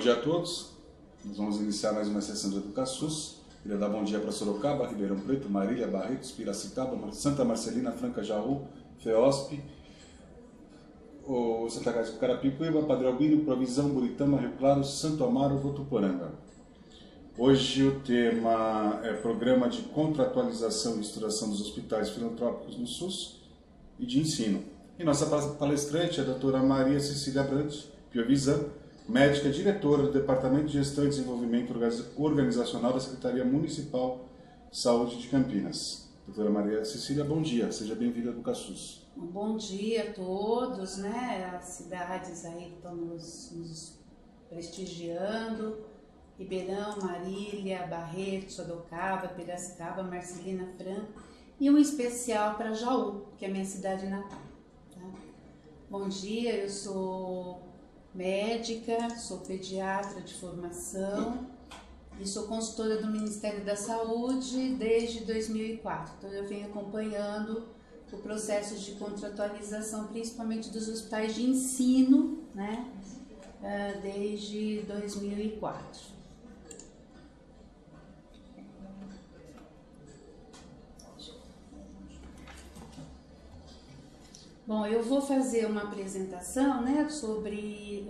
dia a todos. Nós vamos iniciar mais uma sessão de EducaSUS. Queria dar bom dia para Sorocaba, Ribeirão Preto, Marília, Barretos, Piracicaba, Santa Marcelina, Franca, Jaú, FEOSP, Santa Casa do Carapicuíba, Padre Albino, Provisão, Buritama, Rio Claro, Santo Amaro, Votuporanga. Hoje o tema é Programa de Contratualização e Estruturação dos Hospitais Filantrópicos no SUS e de Ensino. E nossa palestrante é a doutora Maria Cecília Brandt, Piovisan, médica diretora do Departamento de Gestão e Desenvolvimento Organizacional da Secretaria Municipal de Saúde de Campinas. Doutora Maria Cecília, bom dia, seja bem-vinda ao EducaSUS. Bom dia a todos, né? As cidades aí que estão nos prestigiando, Ribeirão, Marília, Barretos, Sorocaba, Piracicaba, Marcelina, Franca, e um especial para Jaú, que é a minha cidade natal. Tá? Bom dia, eu sou médica, sou pediatra de formação e sou consultora do Ministério da Saúde desde 2004. Então eu venho acompanhando o processo de contratualização, principalmente dos hospitais de ensino, né, desde 2004. Bom, eu vou fazer uma apresentação, né, sobre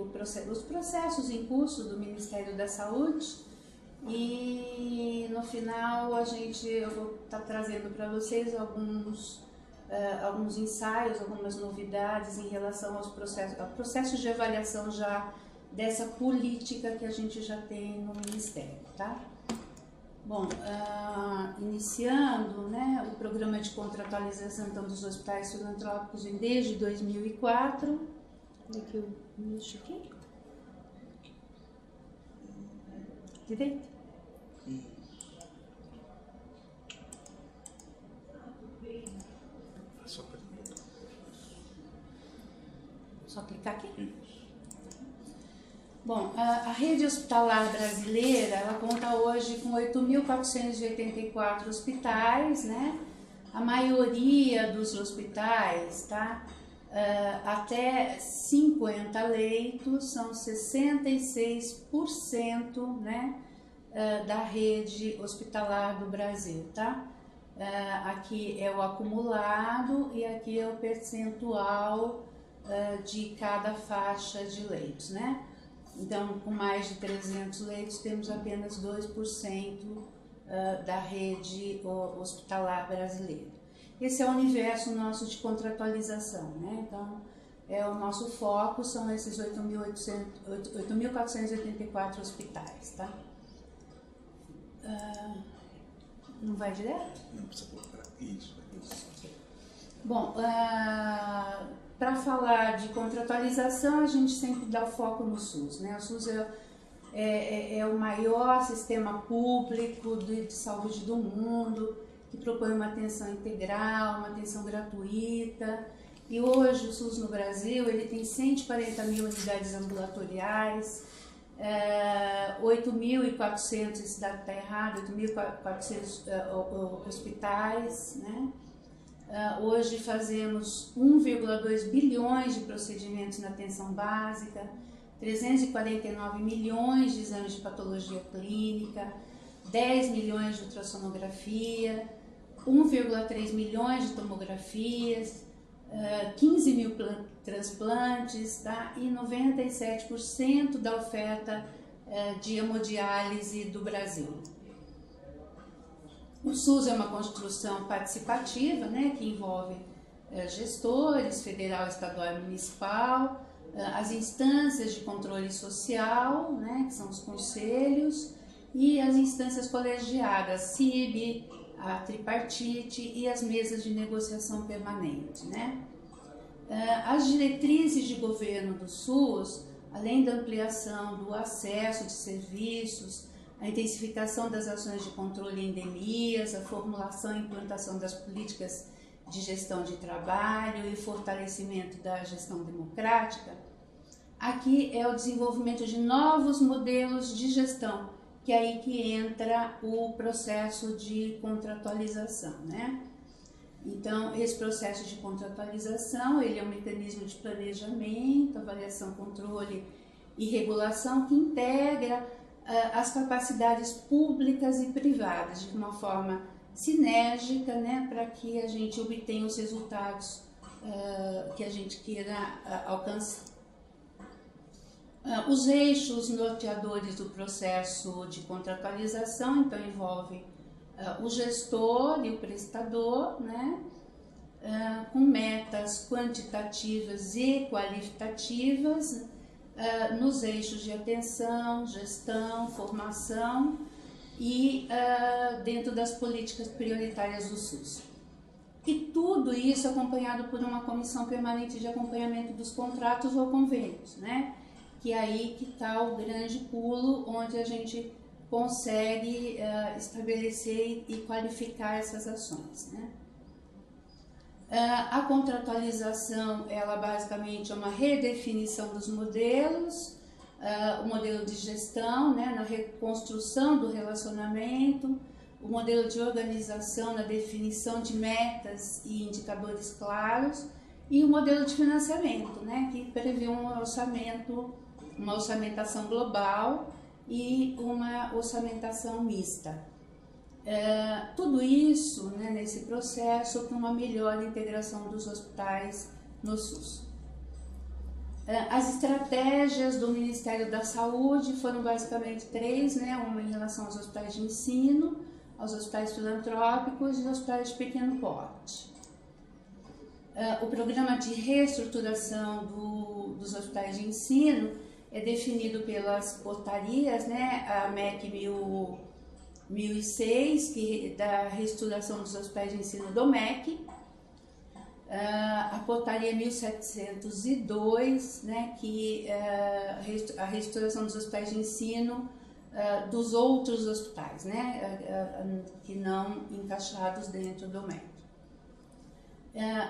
os processos em curso do Ministério da Saúde e no final eu vou estar trazendo para vocês alguns ensaios, algumas novidades em relação aos processos de avaliação já dessa política que a gente já tem no Ministério, tá? Bom, iniciando, né, o programa de contratualização então, dos hospitais filantrópicos desde 2004. Olha aqui o nicho aqui. Direito? Só clicar aqui? Bom, a rede hospitalar brasileira, ela conta hoje com 8.484 hospitais, né? A maioria dos hospitais, tá? Até 50 leitos, são 66%, né? Da rede hospitalar do Brasil, tá? Aqui é o acumulado e aqui é o percentual de cada faixa de leitos, né? Então, com mais de 300 leitos, temos apenas 2% da rede hospitalar brasileira. Esse é o universo nosso de contratualização, né? Então, o nosso foco são esses 8.484 hospitais, tá? Não vai direto? Não precisa colocar isso. Bom, para falar de contratualização, a gente sempre dá o foco no SUS, né? O SUS é o maior sistema público de saúde do mundo, que propõe uma atenção integral, uma atenção gratuita. E hoje o SUS no Brasil ele tem 140 mil unidades ambulatoriais, 8.400, esse dado está errado, 8.400 hospitais, né? Hoje fazemos 1,2 bilhões de procedimentos na atenção básica, 349 milhões de exames de patologia clínica, 10 milhões de ultrassonografia, 1,3 milhões de tomografias, 15 mil transplantes, tá? E 97% da oferta de hemodiálise do Brasil. O SUS é uma construção participativa, né, que envolve gestores, federal, estadual e municipal, as instâncias de controle social, né, que são os conselhos, e as instâncias colegiadas, CIB, a tripartite e as mesas de negociação permanente, né. As diretrizes de governo do SUS, além da ampliação do acesso de serviços, a intensificação das ações de controle em endemias, a formulação e implantação das políticas de gestão de trabalho e fortalecimento da gestão democrática, aqui é o desenvolvimento de novos modelos de gestão, que é aí que entra o processo de contratualização, né? Então, esse processo de contratualização, ele é um mecanismo de planejamento, avaliação, controle e regulação que integra as capacidades públicas e privadas de uma forma sinérgica, né, para que a gente obtenha os resultados que a gente queira alcançar. Os eixos norteadores do processo de contratualização, então, envolve o gestor e o prestador, né, com metas quantitativas e qualitativas, nos eixos de atenção, gestão, formação e dentro das políticas prioritárias do SUS. E tudo isso acompanhado por uma comissão permanente de acompanhamento dos contratos ou convênios, né? Que é aí que está o grande pulo, onde a gente consegue estabelecer e qualificar essas ações, né? A contratualização, ela basicamente é uma redefinição dos modelos, o modelo de gestão, né, na reconstrução do relacionamento, o modelo de organização na definição de metas e indicadores claros, e o modelo de financiamento, né, que prevê um orçamento, uma orçamentação global e uma orçamentação mista. Tudo isso, né, nesse processo para uma melhor integração dos hospitais no SUS. As estratégias do Ministério da Saúde foram basicamente três, né, uma em relação aos hospitais de ensino, aos hospitais filantrópicos e aos hospitais de pequeno porte. O programa de reestruturação dos hospitais de ensino é definido pelas portarias, né, a MEC 1006, que da reestruturação dos hospitais de ensino do MEC, a portaria 1702, né, que a reestruturação dos hospitais de ensino dos outros hospitais, né, que não encaixados dentro do MEC.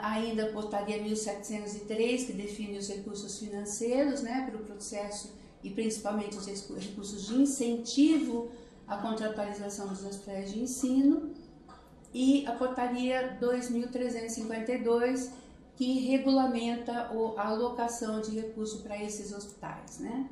Ainda a portaria 1703, que define os recursos financeiros, né, para o processo e principalmente os recursos de incentivo à contratualização dos hospitais de ensino, e a portaria 2352, que regulamenta a alocação de recursos para esses hospitais, né.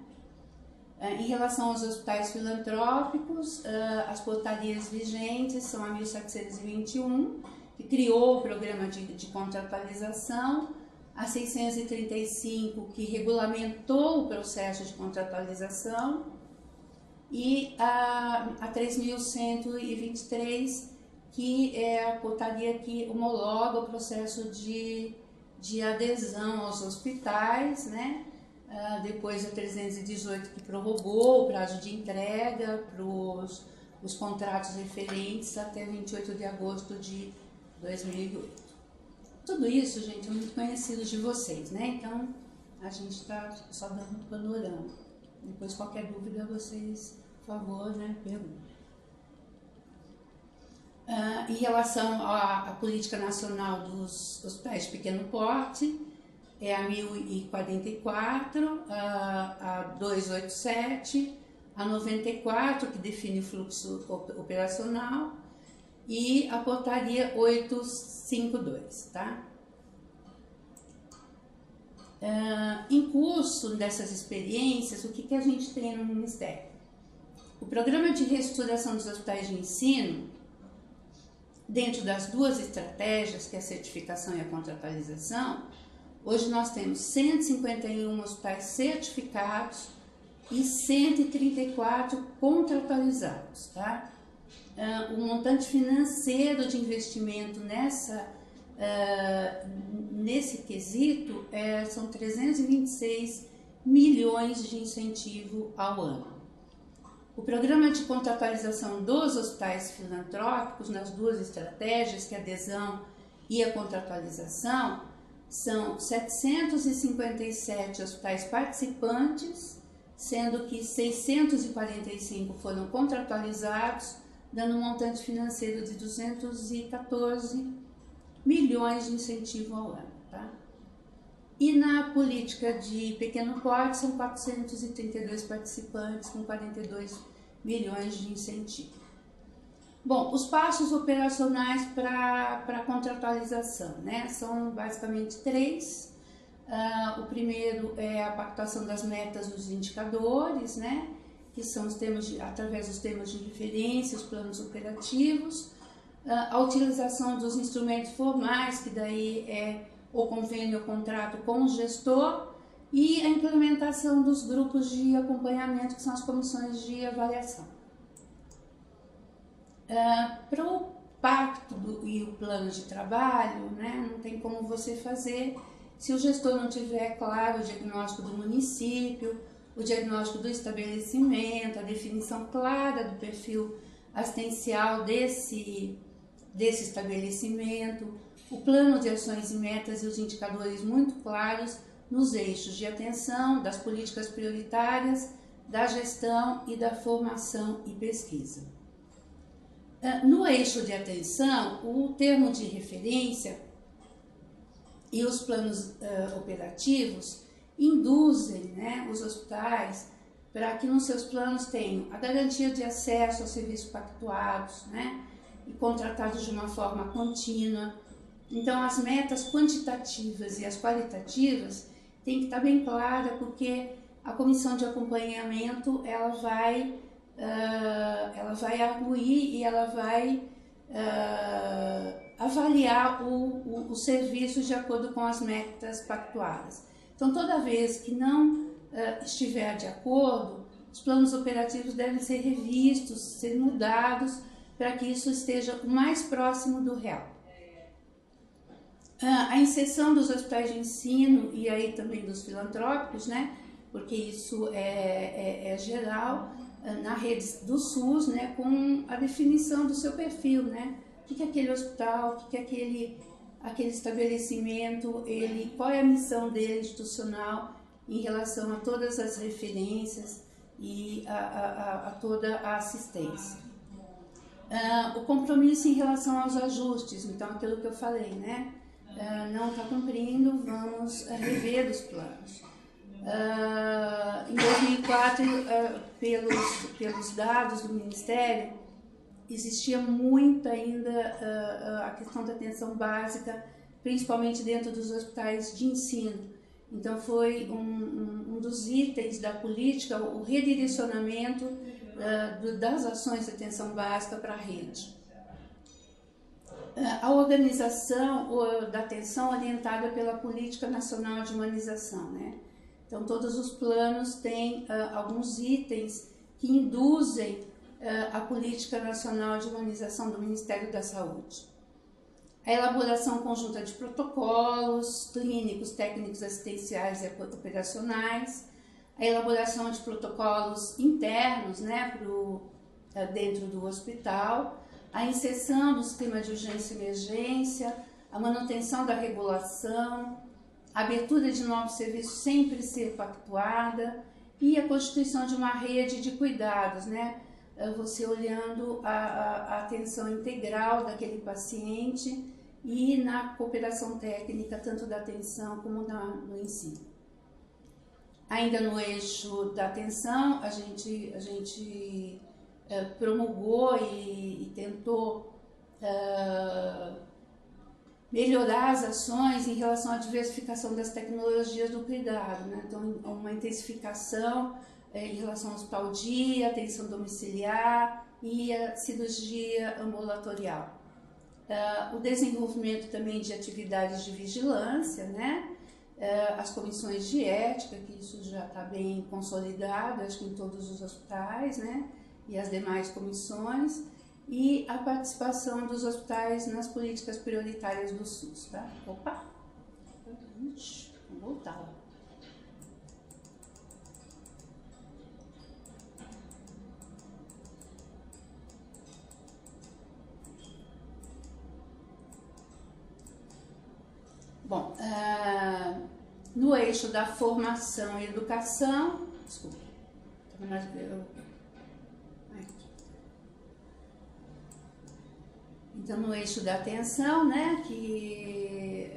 Em relação aos hospitais filantrópicos, as portarias vigentes são a 1721, que criou o programa de contratualização, a 635, que regulamentou o processo de contratualização, e a 3123, que é a portaria que homologa o processo de adesão aos hospitais, né? Depois a 318, que prorrogou o prazo de entrega para os contratos referentes até 28 de agosto de 2008. Tudo isso, gente, é muito conhecido de vocês, né? Então, a gente está só dando um panorama. Depois, qualquer dúvida, vocês, por favor, né, perguntem. Em relação à política nacional dos hospitais de pequeno porte, é a 1044, a 287, a 94, que define o fluxo operacional, e a portaria 852, tá? Em curso dessas experiências, o que a gente tem no Ministério? O programa de reestruturação dos hospitais de ensino, dentro das duas estratégias, que é a certificação e a contratualização, hoje nós temos 151 hospitais certificados e 134 contratualizados, tá? O montante financeiro de investimento nesse quesito são 326 milhões de incentivo ao ano. O programa de contratualização dos hospitais filantrópicos, nas duas estratégias, que é a adesão e a contratualização, são 757 hospitais participantes, sendo que 645 foram contratualizados, dando um montante financeiro de 214 milhões de incentivo ao ano, tá? E na política de pequeno porte são 432 participantes com 42 milhões de incentivo. Bom, os passos operacionais para a contratualização, né? São basicamente três. O primeiro é a pactuação das metas dos indicadores, né, que são os termos através dos termos de referência, os planos operativos, a utilização dos instrumentos formais, que daí é o convênio ou contrato com o gestor, e a implementação dos grupos de acompanhamento, que são as comissões de avaliação. Para o pacto e o plano de trabalho, né, não tem como você fazer se o gestor não tiver claro o diagnóstico do município, o diagnóstico do estabelecimento, a definição clara do perfil assistencial desse estabelecimento, o plano de ações e metas e os indicadores muito claros nos eixos de atenção, das políticas prioritárias, da gestão e da formação e pesquisa. No eixo de atenção, o termo de referência e os planos operativos induzem, né, os hospitais para que nos seus planos tenham a garantia de acesso aos serviços pactuados, né, e contratados de uma forma contínua. Então, as metas quantitativas e as qualitativas têm que estar bem claras, porque a comissão de acompanhamento ela vai arguir e ela vai avaliar o serviço de acordo com as metas pactuadas. Então, toda vez que não estiver de acordo, os planos operativos devem ser revistos, ser mudados, para que isso esteja o mais próximo do real. A inserção dos hospitais de ensino e aí também dos filantrópicos, né, porque isso é geral, na rede do SUS, né, com a definição do seu perfil, né, o que é aquele hospital, o que é aquele estabelecimento, qual é a missão dele institucional em relação a todas as referências e a toda a assistência. O compromisso em relação aos ajustes, então aquilo que eu falei, né, não está cumprindo, vamos rever os planos. Em 2004, pelos dados do Ministério, existia muito ainda a questão da atenção básica, principalmente dentro dos hospitais de ensino. Então, foi um dos itens da política, o redirecionamento das ações de atenção básica para a rede. A organização da atenção orientada pela Política Nacional de Humanização, né? Então, todos os planos têm alguns itens que induzem a Política Nacional de Humanização do Ministério da Saúde. A elaboração conjunta de protocolos clínicos, técnicos, assistenciais e operacionais, a elaboração de protocolos internos, né, dentro do hospital, a inserção do sistema de urgência e emergência, a manutenção da regulação, a abertura de novos serviços sempre ser pactuada e a constituição de uma rede de cuidados, né? Você olhando a atenção integral daquele paciente e na cooperação técnica, tanto da atenção como no ensino. Ainda no eixo da atenção, a gente promulgou e tentou melhorar as ações em relação à diversificação das tecnologias do cuidado, né? Então, uma intensificação em relação ao hospital-dia, atenção domiciliar e a cirurgia ambulatorial. O desenvolvimento também de atividades de vigilância, né? As comissões de ética, que isso já está bem consolidado, acho que em todos os hospitais, né? E as demais comissões, e a participação dos hospitais nas políticas prioritárias do SUS, tá? Opa! Vamos voltar lá. Bom, no eixo da formação e educação, desculpa, então no eixo da atenção, né, que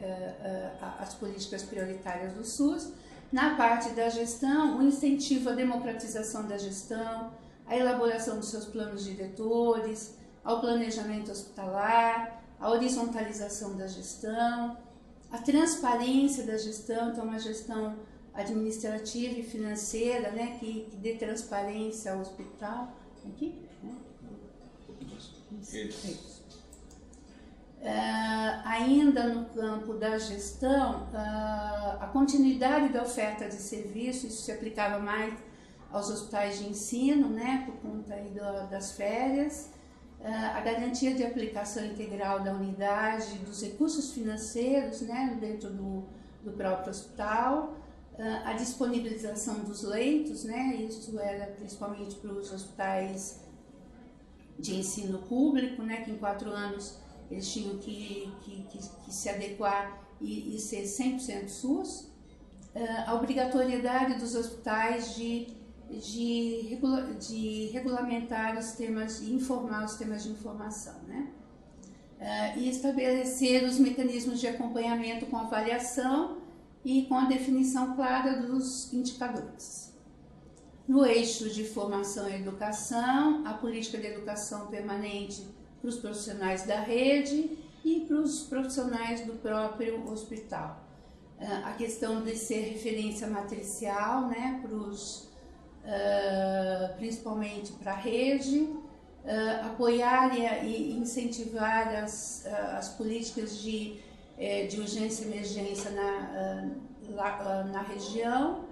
as políticas prioritárias do SUS, na parte da gestão, o incentivo à democratização da gestão, a elaboração dos seus planos diretores, ao planejamento hospitalar, a horizontalização da gestão, a transparência da gestão, então uma gestão administrativa e financeira, né, que dê transparência ao hospital. Aqui, né? Isso. Ainda no campo da gestão, a continuidade da oferta de serviço, isso se aplicava mais aos hospitais de ensino, né, por conta aí das férias, a garantia de aplicação integral da unidade, dos recursos financeiros, né, dentro do próprio hospital, a disponibilização dos leitos, né, isso era principalmente para os hospitais de ensino público, né, que em 4 anos eles tinham que se adequar e ser 100% SUS, a obrigatoriedade dos hospitais de regulamentar os temas, de informar os temas de informação, né? E estabelecer os mecanismos de acompanhamento com avaliação e com a definição clara dos indicadores. No eixo de formação e educação, a política de educação permanente para os profissionais da rede e para os profissionais do próprio hospital. A questão de ser referência matricial, né, principalmente para a rede, apoiar e incentivar as políticas de urgência e emergência na região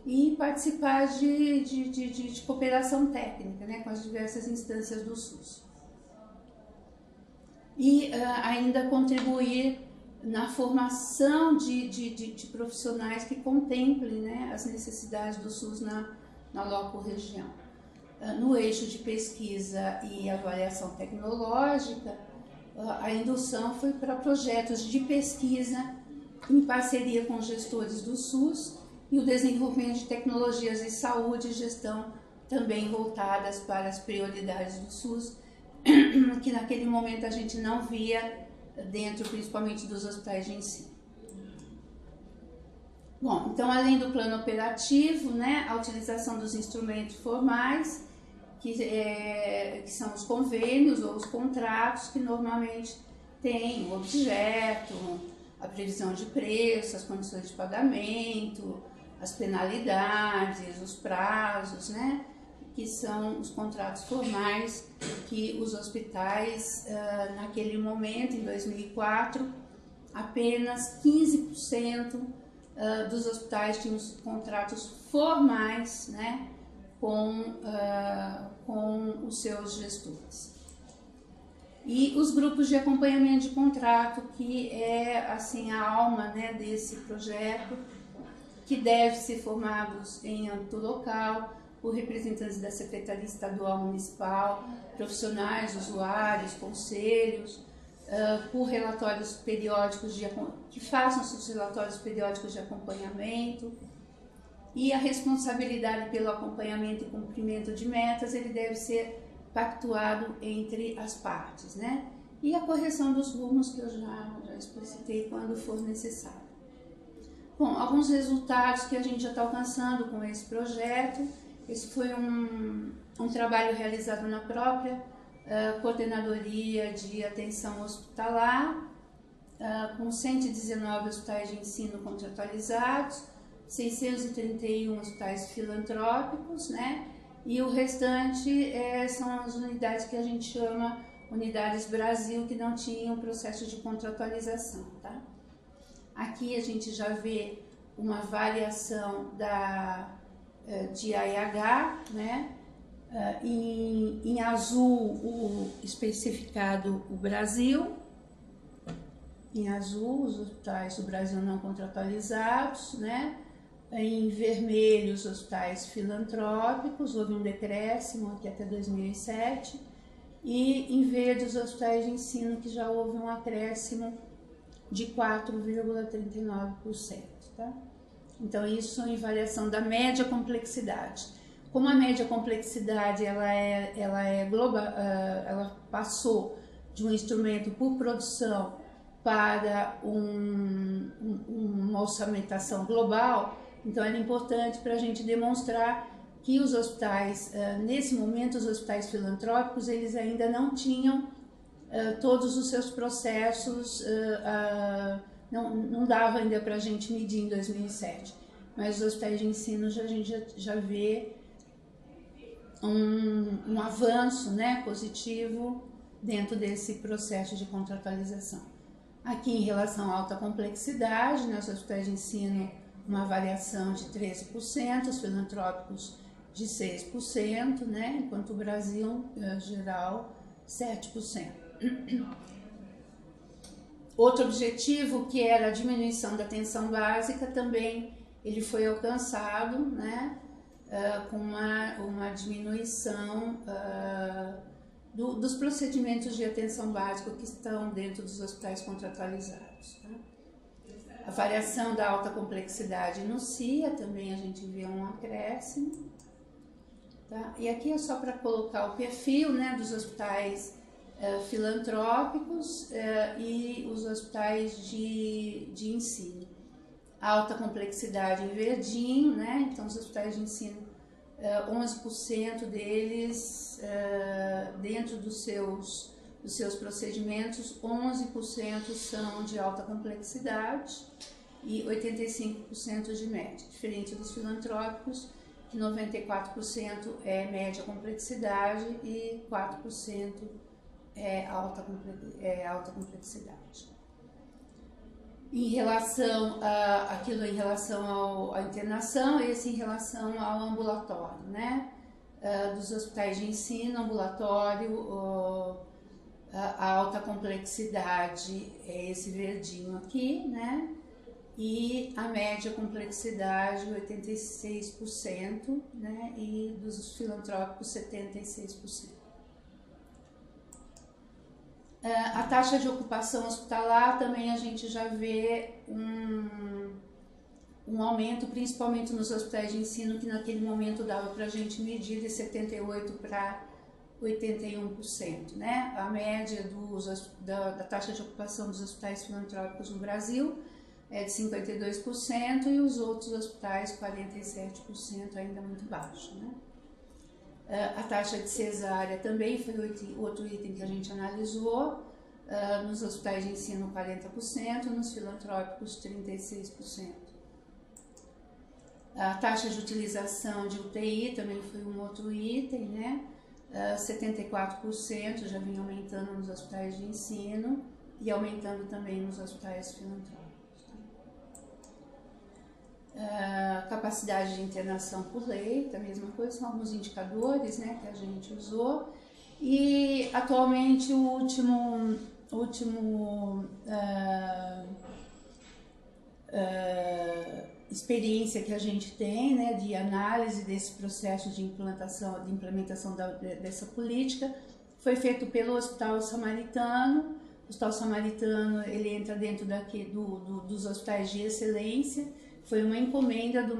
e participar de cooperação técnica, né, com as diversas instâncias do SUS. E ainda contribuir na formação de profissionais que contemplem, né, as necessidades do SUS na loco-região. No eixo de pesquisa e avaliação tecnológica, a indução foi para projetos de pesquisa em parceria com gestores do SUS e o desenvolvimento de tecnologias de saúde e gestão também voltadas para as prioridades do SUS, que naquele momento a gente não via dentro, principalmente dos hospitais de ensino. Bom, então além do plano operativo, né, a utilização dos instrumentos formais, que são os convênios ou os contratos, que normalmente têm o objeto, a previsão de preço, as condições de pagamento, as penalidades, os prazos, né, que são os contratos formais que os hospitais, naquele momento, em 2004, apenas 15% dos hospitais tinham os contratos formais, né, com os seus gestores. E os grupos de acompanhamento de contrato, que é assim a alma, né, desse projeto, que deve ser formados em âmbito local, por representantes da Secretaria Estadual Municipal, profissionais, usuários, conselhos, por relatórios periódicos que façam seus relatórios periódicos de acompanhamento. E a responsabilidade pelo acompanhamento e cumprimento de metas, ele deve ser pactuado entre as partes, né? E a correção dos rumos, que eu já explicitei quando for necessário. Bom, alguns resultados que a gente já está alcançando com esse projeto. Esse foi um trabalho realizado na própria Coordenadoria de Atenção Hospitalar, com 119 hospitais de ensino contratualizados, 631 hospitais filantrópicos, né? E o restante são as unidades que a gente chama Unidades Brasil, que não tinham processo de contratualização, tá? Aqui a gente já vê uma variação de AIH, né? Em azul especificado o Brasil, em azul os hospitais do Brasil não contratualizados, né? Em vermelho os hospitais filantrópicos, houve um decréscimo aqui até 2007, e em verde os hospitais de ensino, que já houve um acréscimo de 4,39%, tá? Então isso em variação da média complexidade. Como a média complexidade ela global, ela passou de um instrumento por produção para uma orçamentação global, então era importante para a gente demonstrar que os hospitais, nesse momento, os hospitais filantrópicos, eles ainda não tinham todos os seus processos não dava ainda para a gente medir em 2007, mas os hospitais de ensino a gente já vê um avanço, né, positivo dentro desse processo de contratualização. Aqui, em relação à alta complexidade, né, os hospitais de ensino, uma variação de 13%, os filantrópicos de 6%, né, enquanto o Brasil, geral, 7%. Outro objetivo, que era a diminuição da atenção básica, também ele foi alcançado, né, com uma diminuição dos procedimentos de atenção básica que estão dentro dos hospitais contratualizados. Tá? A variação da alta complexidade no CIA também a gente vê um acréscimo. Tá? E aqui é só para colocar o perfil, né, dos hospitais filantrópicos e os hospitais de ensino. Alta complexidade em verdinho, né? Então os hospitais de ensino, 11% deles, dentro dos seus procedimentos, 11% são de alta complexidade e 85% de média, diferente dos filantrópicos, que 94% é média complexidade e 4% é alta complexidade. Em relação em relação à internação, esse em relação ao ambulatório, né? Dos hospitais de ensino, ambulatório, a alta complexidade é esse verdinho aqui, né? E a média complexidade 86%, né? E dos filantrópicos 76%. A taxa de ocupação hospitalar também a gente já vê um aumento, principalmente nos hospitais de ensino, que naquele momento dava para a gente medir de 78% para 81%. Né? A média da taxa de ocupação dos hospitais filantrópicos no Brasil é de 52% e os outros hospitais 47%, ainda muito baixo. Né? A taxa de cesárea também foi outro item que a gente analisou, nos hospitais de ensino 40%, nos filantrópicos 36%. A taxa de utilização de UTI também foi um outro item, né? 74% já vinha aumentando nos hospitais de ensino e aumentando também nos hospitais filantrópicos. Capacidade de internação por leito, a mesma coisa, são alguns indicadores, né, que a gente usou. E atualmente o último experiência que a gente tem, né, de análise desse processo de implementação dessa política foi feito pelo Hospital Samaritano. O Hospital Samaritano, ele entra dentro dos hospitais de excelência. Foi uma encomenda do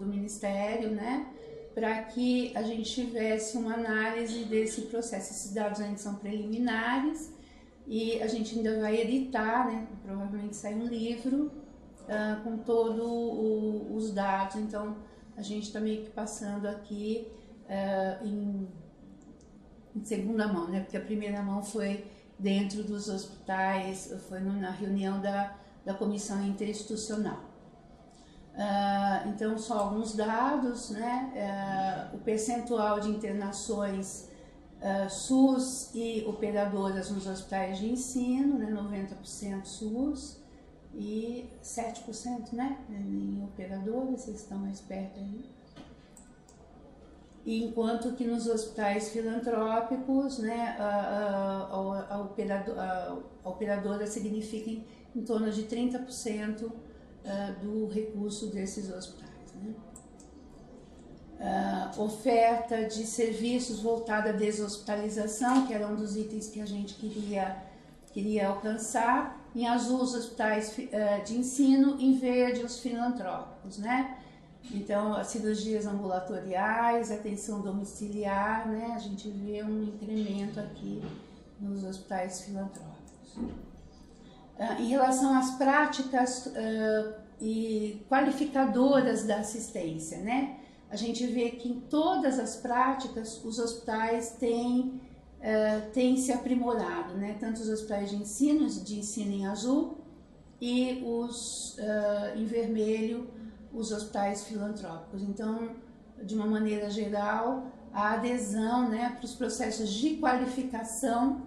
Ministério, né, para que a gente tivesse uma análise desse processo. Esses dados ainda são preliminares e a gente ainda vai editar, né, provavelmente sai um livro com todos os dados. Então, a gente está meio que passando aqui em segunda mão, né, porque a primeira mão foi dentro dos hospitais, foi na reunião da Comissão Interinstitucional. Então, só alguns dados, né? O percentual de internações SUS e operadoras nos hospitais de ensino, né? 90% SUS e 7%, né? Em operadoras, vocês estão mais perto aí. Enquanto que nos hospitais filantrópicos, né? A operadora significa em torno de 30% do recurso desses hospitais. Né? Oferta de serviços voltada à deshospitalização, que era um dos itens que a gente queria alcançar. Em azul, os hospitais de ensino, em verde, os filantrópicos. Né? Então, as cirurgias ambulatoriais, atenção domiciliar, né? A gente vê um incremento aqui nos hospitais filantrópicos. Em relação às práticas e qualificadoras da assistência, né? A gente vê que em todas as práticas os hospitais têm se aprimorado, né? Tanto os hospitais de ensino em azul, e em vermelho, os hospitais filantrópicos. Então, de uma maneira geral, a adesão, né, para os processos de qualificação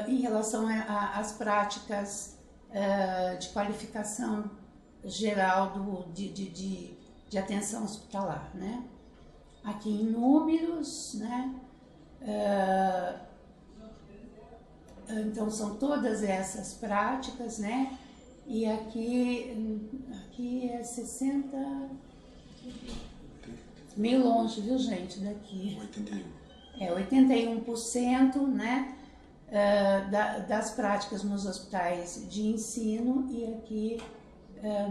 em relação às práticas de qualificação geral de atenção hospitalar, né? Aqui em números, né? Então são todas essas práticas, né? E aqui é 60, meio longe, viu, gente, daqui. 81. 81%, né? Das práticas nos hospitais de ensino e aqui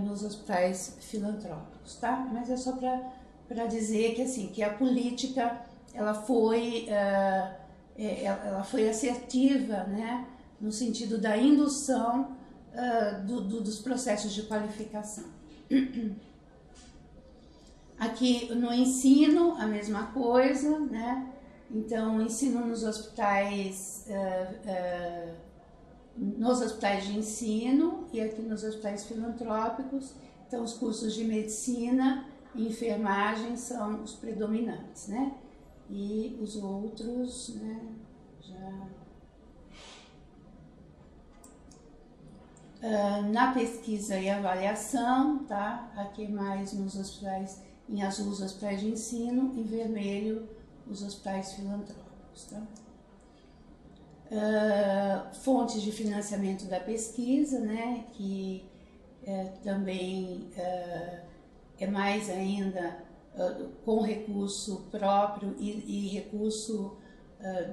nos hospitais filantrópicos, tá? Mas é só para dizer que assim, que a política ela foi assertiva, né? No sentido da indução dos processos de qualificação. Aqui no ensino a mesma coisa, né? Então, o ensino nos hospitais de ensino e aqui nos hospitais filantrópicos. Então, os cursos de medicina e enfermagem são os predominantes, né? E os outros, né, na pesquisa e avaliação, tá? Aqui mais nos hospitais, em azul os hospitais de ensino, em vermelho os hospitais filantrópicos, tá? Fontes de financiamento da pesquisa, né, que também é mais ainda com recurso próprio e recurso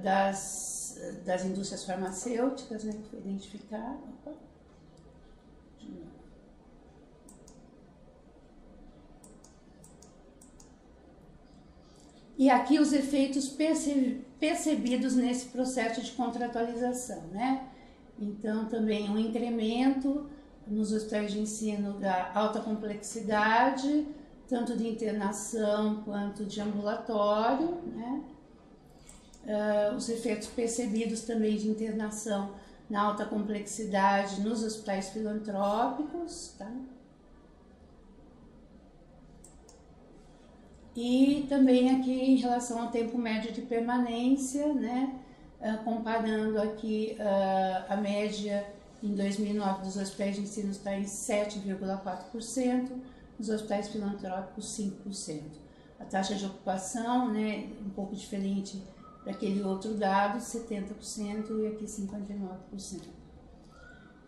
das indústrias farmacêuticas, né, que foi identificado. E aqui os efeitos percebidos nesse processo de contratualização, né? Então, também um incremento nos hospitais de ensino da alta complexidade, tanto de internação quanto de ambulatório, né? Os efeitos percebidos também de internação na alta complexidade nos hospitais filantrópicos, tá? E também aqui em relação ao tempo médio de permanência, né, comparando aqui a média em 2009 dos hospitais de ensino está em 7,4%, nos hospitais filantrópicos 5%. A taxa de ocupação, né, um pouco diferente daquele outro dado, 70% e aqui 59%.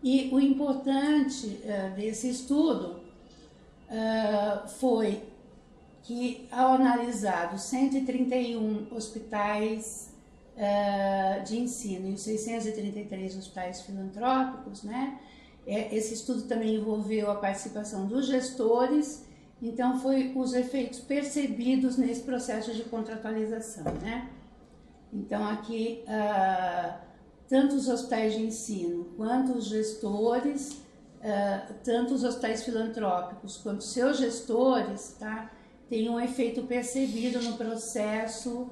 E o importante desse estudo foi que, ao analisar os 131 hospitais de ensino e os 633 hospitais filantrópicos, né, esse estudo também envolveu a participação dos gestores, então foi os efeitos percebidos nesse processo de contratualização, né. Então aqui, tanto os hospitais de ensino quanto os gestores, tanto os hospitais filantrópicos quanto seus gestores, tá, tem um efeito percebido no processo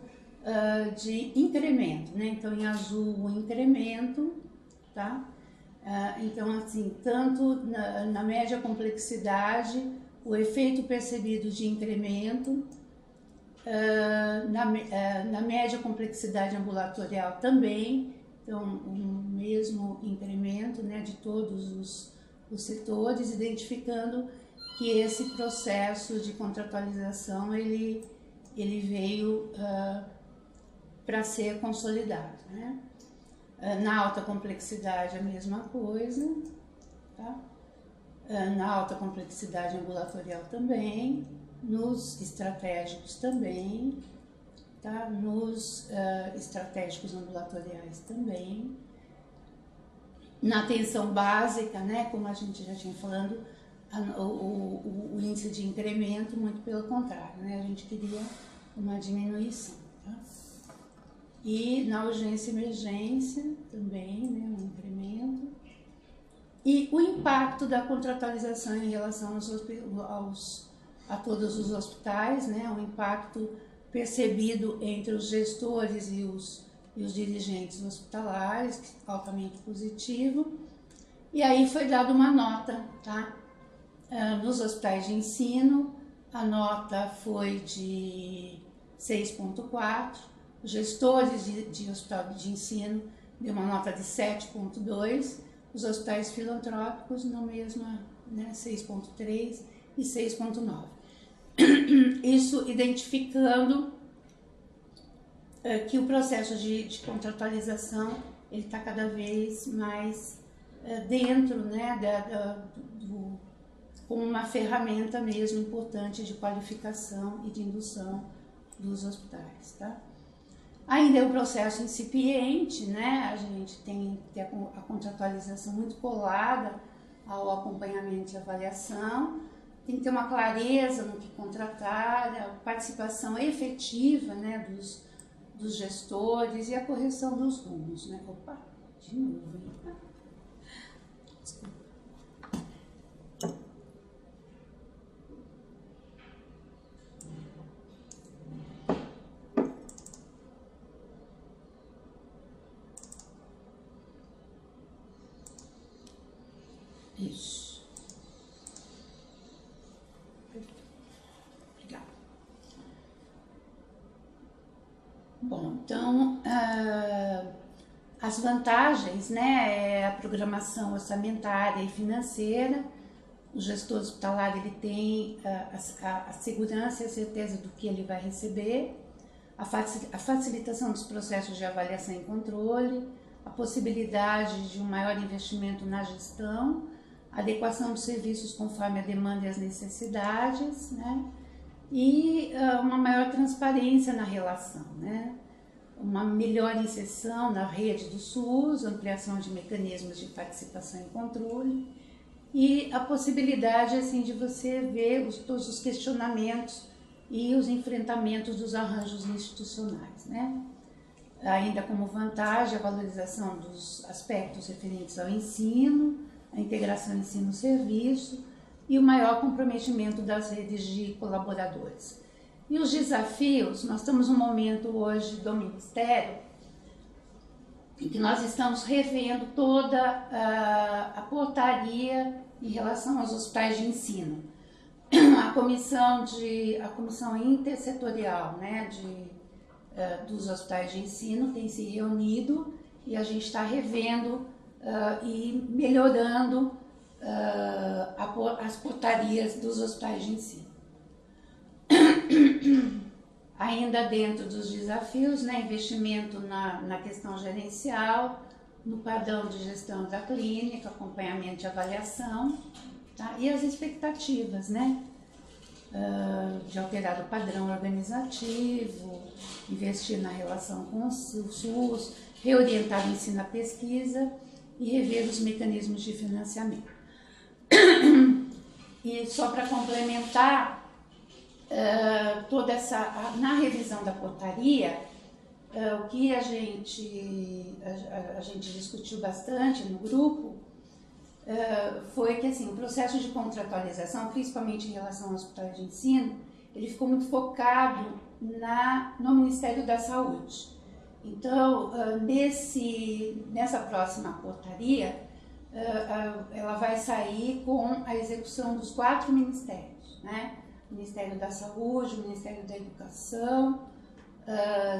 de incremento, né? Então, em azul, o incremento, tá? Então, assim, tanto na média complexidade, o efeito percebido de incremento, na média complexidade ambulatorial também, então, o mesmo incremento, né, de todos os setores, identificando que esse processo de contratualização ele veio para ser consolidado, né? Na alta complexidade a mesma coisa, tá? Na alta complexidade ambulatorial também, nos estratégicos também, tá? Nos estratégicos ambulatoriais também. Na atenção básica, né, como a gente já tinha falando, o índice de incremento, muito pelo contrário, né? A gente queria uma diminuição, tá? E na urgência e emergência também, né, um incremento. E o impacto da contratualização em relação a todos os hospitais, né? O impacto percebido entre os gestores e os dirigentes hospitalares, altamente positivo. E aí foi dada uma nota, tá? Nos hospitais de ensino, a nota foi de 6,4, os gestores de hospital de ensino deu uma nota de 7,2, os hospitais filantrópicos na mesma, né, 6,3 e 6,9. Isso identificando que o processo de contratualização ele está cada vez mais dentro, né, como uma ferramenta mesmo importante de qualificação e de indução dos hospitais, tá? Ainda é um processo incipiente, né? A gente tem que ter a contratualização muito colada ao acompanhamento e avaliação, tem que ter uma clareza no que contratar, a participação efetiva, né, dos gestores e a correção dos rumos, né? Opa, de novo, hein? Desculpa. Isso. Obrigada. Bom, então, as vantagens, né, é a programação orçamentária e financeira. O gestor hospitalar ele tem a segurança e a certeza do que ele vai receber, a facilitação dos processos de avaliação e controle, a possibilidade de um maior investimento na gestão, adequação dos serviços conforme a demanda e as necessidades, né? E uma maior transparência na relação, né? Uma melhor inserção na rede do SUS, ampliação de mecanismos de participação e controle e a possibilidade assim de você ver todos os questionamentos e os enfrentamentos dos arranjos institucionais, né? Ainda como vantagem a valorização dos aspectos referentes ao ensino, a integração ensino-serviço e o maior comprometimento das redes de colaboradores. E os desafios, nós estamos num momento hoje do Ministério em que nós estamos revendo toda a portaria em relação aos hospitais de ensino. A comissão intersetorial, né, dos hospitais de ensino tem se reunido e a gente está revendo e melhorando as portarias dos hospitais de ensino. Ainda dentro dos desafios, né, investimento na questão gerencial, no padrão de gestão da clínica, acompanhamento e avaliação, tá? E as expectativas, né, de alterar o padrão organizativo, investir na relação com o SUS, reorientar o ensino à pesquisa e rever os mecanismos de financiamento. E só para complementar, na revisão da portaria, o que a gente discutiu bastante no grupo foi que assim, o processo de contratualização, principalmente em relação ao hospital de ensino, ele ficou muito focado no Ministério da Saúde. Então, nessa próxima portaria, ela vai sair com a execução dos 4 ministérios, né? O Ministério da Saúde, o Ministério da Educação,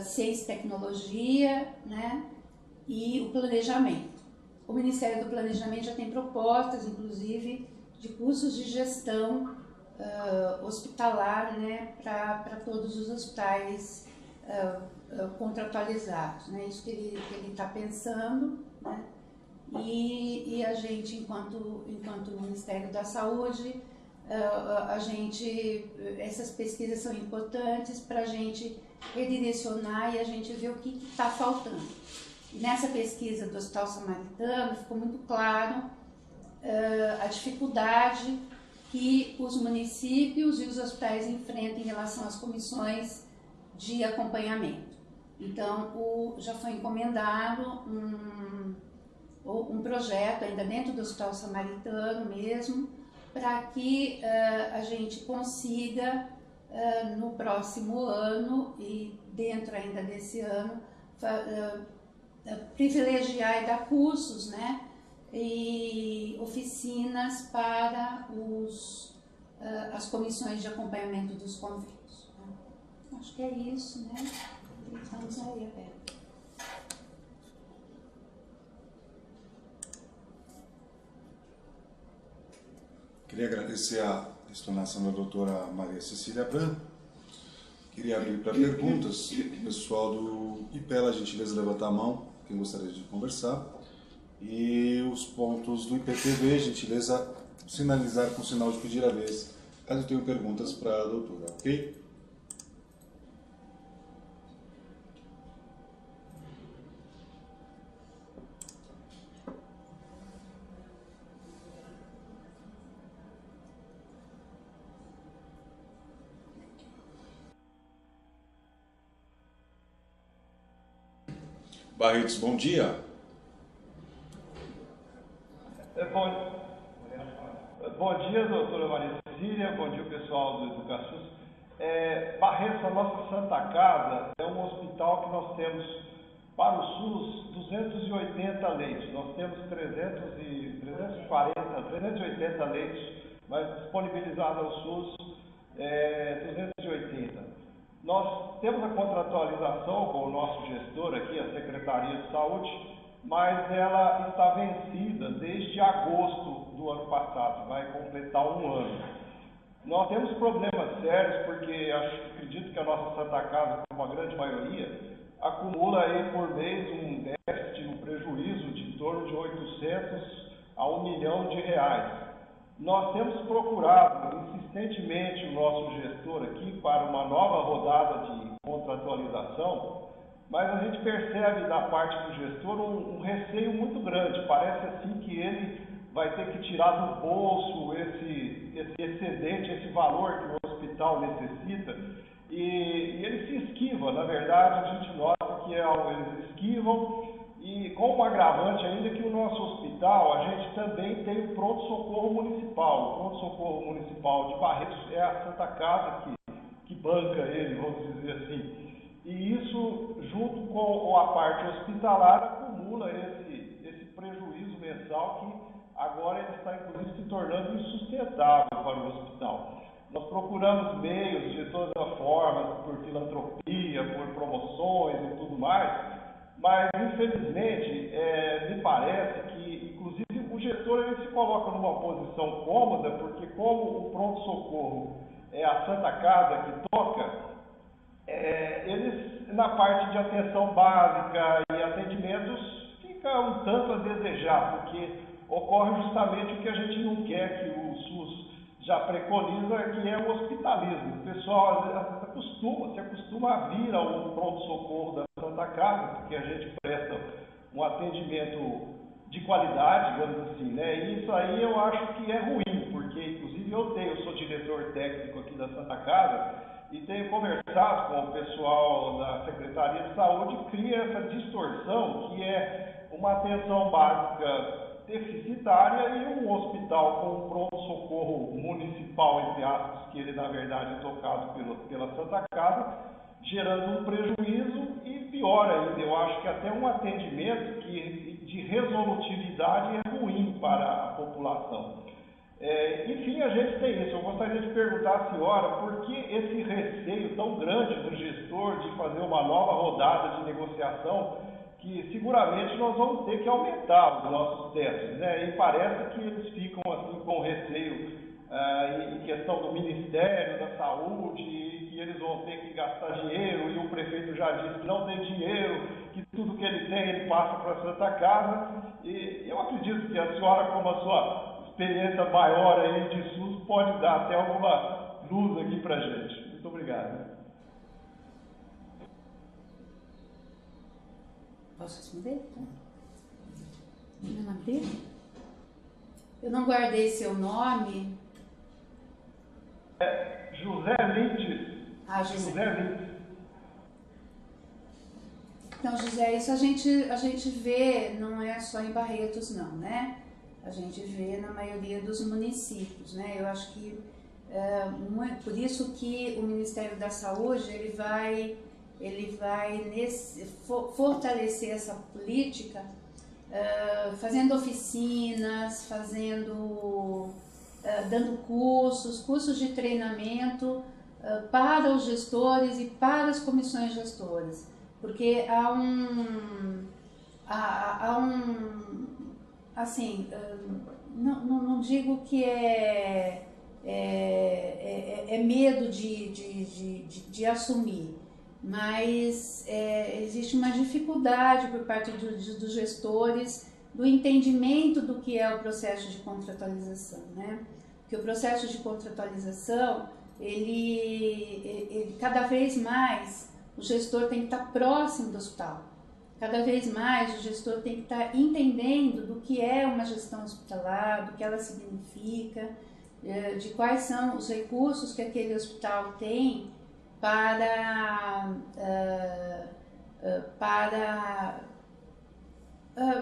Ciência e Tecnologia, né? E o Planejamento. O Ministério do Planejamento já tem propostas, inclusive, de cursos de gestão hospitalar, né? Para todos os hospitais contratualizados, né? Isso que ele está pensando, né? E a gente, enquanto Ministério da Saúde, essas pesquisas são importantes para a gente redirecionar e a gente ver o que está faltando. E nessa pesquisa do Hospital Samaritano ficou muito claro a dificuldade que os municípios e os hospitais enfrentam em relação às comissões de acompanhamento. Então, já foi encomendado um projeto, ainda dentro do Hospital Samaritano mesmo, para que a gente consiga, no próximo ano e dentro ainda desse ano, privilegiar e dar cursos, né, e oficinas para as comissões de acompanhamento dos convênios. Acho que é isso, né? Estamos aí abertos. Queria agradecer a explanação da doutora Maria Cecília Branco. Queria abrir para perguntas. O pessoal do IPELA, a gentileza de levantar a mão, quem gostaria de conversar. E os pontos do IPTV, gentileza sinalizar com o sinal de pedir a vez, caso tenham perguntas para a doutora, ok? Barretos, bom dia. Bom dia, doutora Maria Cecília, bom dia, pessoal do Educação. Barretos, a nossa Santa Casa, é um hospital que nós temos para o SUS 280 leitos. Nós temos 380 leitos, mas disponibilizados ao SUS 280. Nós temos a contratualização com o nosso gestor aqui, a Secretaria de Saúde, mas ela está vencida desde agosto do ano passado, vai completar um ano. Nós temos problemas sérios porque acredito que a nossa Santa Casa, como a grande maioria, acumula aí por mês um déficit, um prejuízo de em torno de 800 a 1 milhão de reais. Nós temos procurado insistentemente o nosso gestor aqui para uma nova rodada de contratualização, mas a gente percebe da parte do gestor um receio muito grande. Parece assim que ele vai ter que tirar do bolso esse excedente, esse valor que o hospital necessita, e ele se esquiva. Na verdade, a gente nota que eles esquivam, e com um agravante ainda que o nosso hospital, a gente também tem o pronto-socorro municipal. O pronto-socorro municipal de Barretos é a Santa Casa que banca ele, vamos dizer assim. E isso, junto com a parte hospitalar, acumula esse prejuízo mensal que agora ele está, inclusive, se tornando insustentável para o hospital. Nós procuramos meios de todas as formas, por filantropia, por promoções e tudo mais, mas, infelizmente, me parece que, inclusive, o gestor ele se coloca numa posição cômoda, porque como o pronto-socorro é a Santa Casa que toca, eles, na parte de atenção básica e atendimentos, fica um tanto a desejar, porque ocorre justamente o que a gente não quer, que o SUS já preconiza, que é o hospitalismo. O pessoal às vezes se acostuma a vir ao pronto-socorro da Santa Casa, porque a gente presta um atendimento de qualidade, digamos assim, né? E isso aí eu acho que é ruim, porque inclusive eu sou diretor técnico aqui da Santa Casa e tenho conversado com o pessoal da Secretaria de Saúde, cria essa distorção que é uma atenção básica deficitária e um hospital com um pronto-socorro municipal, entre aspas, que ele na verdade é tocado pela Santa Casa, gerando um prejuízo e pior ainda, eu acho que até um atendimento de resolutividade é ruim para a população. Enfim, a gente tem isso. Eu gostaria de perguntar à senhora por que esse receio tão grande do gestor de fazer uma nova rodada de negociação, que seguramente nós vamos ter que aumentar os nossos tetos, né? E parece que eles ficam assim com receio em questão do Ministério da Saúde, e que eles vão ter que gastar dinheiro, e o prefeito já disse que não tem dinheiro, que tudo que ele tem ele passa para a Santa Casa, e eu acredito que a senhora, como a sua experiência maior aí de SUS, pode dar até alguma luz aqui para a gente. Muito obrigado. Posso responder? Meu nome dele? Eu não guardei seu nome. José Lindes. José Lindes. Então, José, isso a gente vê, não é só em Barretos, não, né? A gente vê na maioria dos municípios, né? Eu acho que por isso que o Ministério da Saúde ele vai fortalecer essa política fazendo oficinas, dando cursos de treinamento para os gestores e para as comissões gestoras, porque assim, não digo que é medo de assumir, mas existe uma dificuldade por parte dos gestores do entendimento do que é o processo de contratualização, né? Porque o processo de contratualização, ele cada vez mais o gestor tem que estar próximo do hospital. Cada vez mais o gestor tem que estar entendendo do que é uma gestão hospitalar, do que ela significa, de quais são os recursos que aquele hospital tem para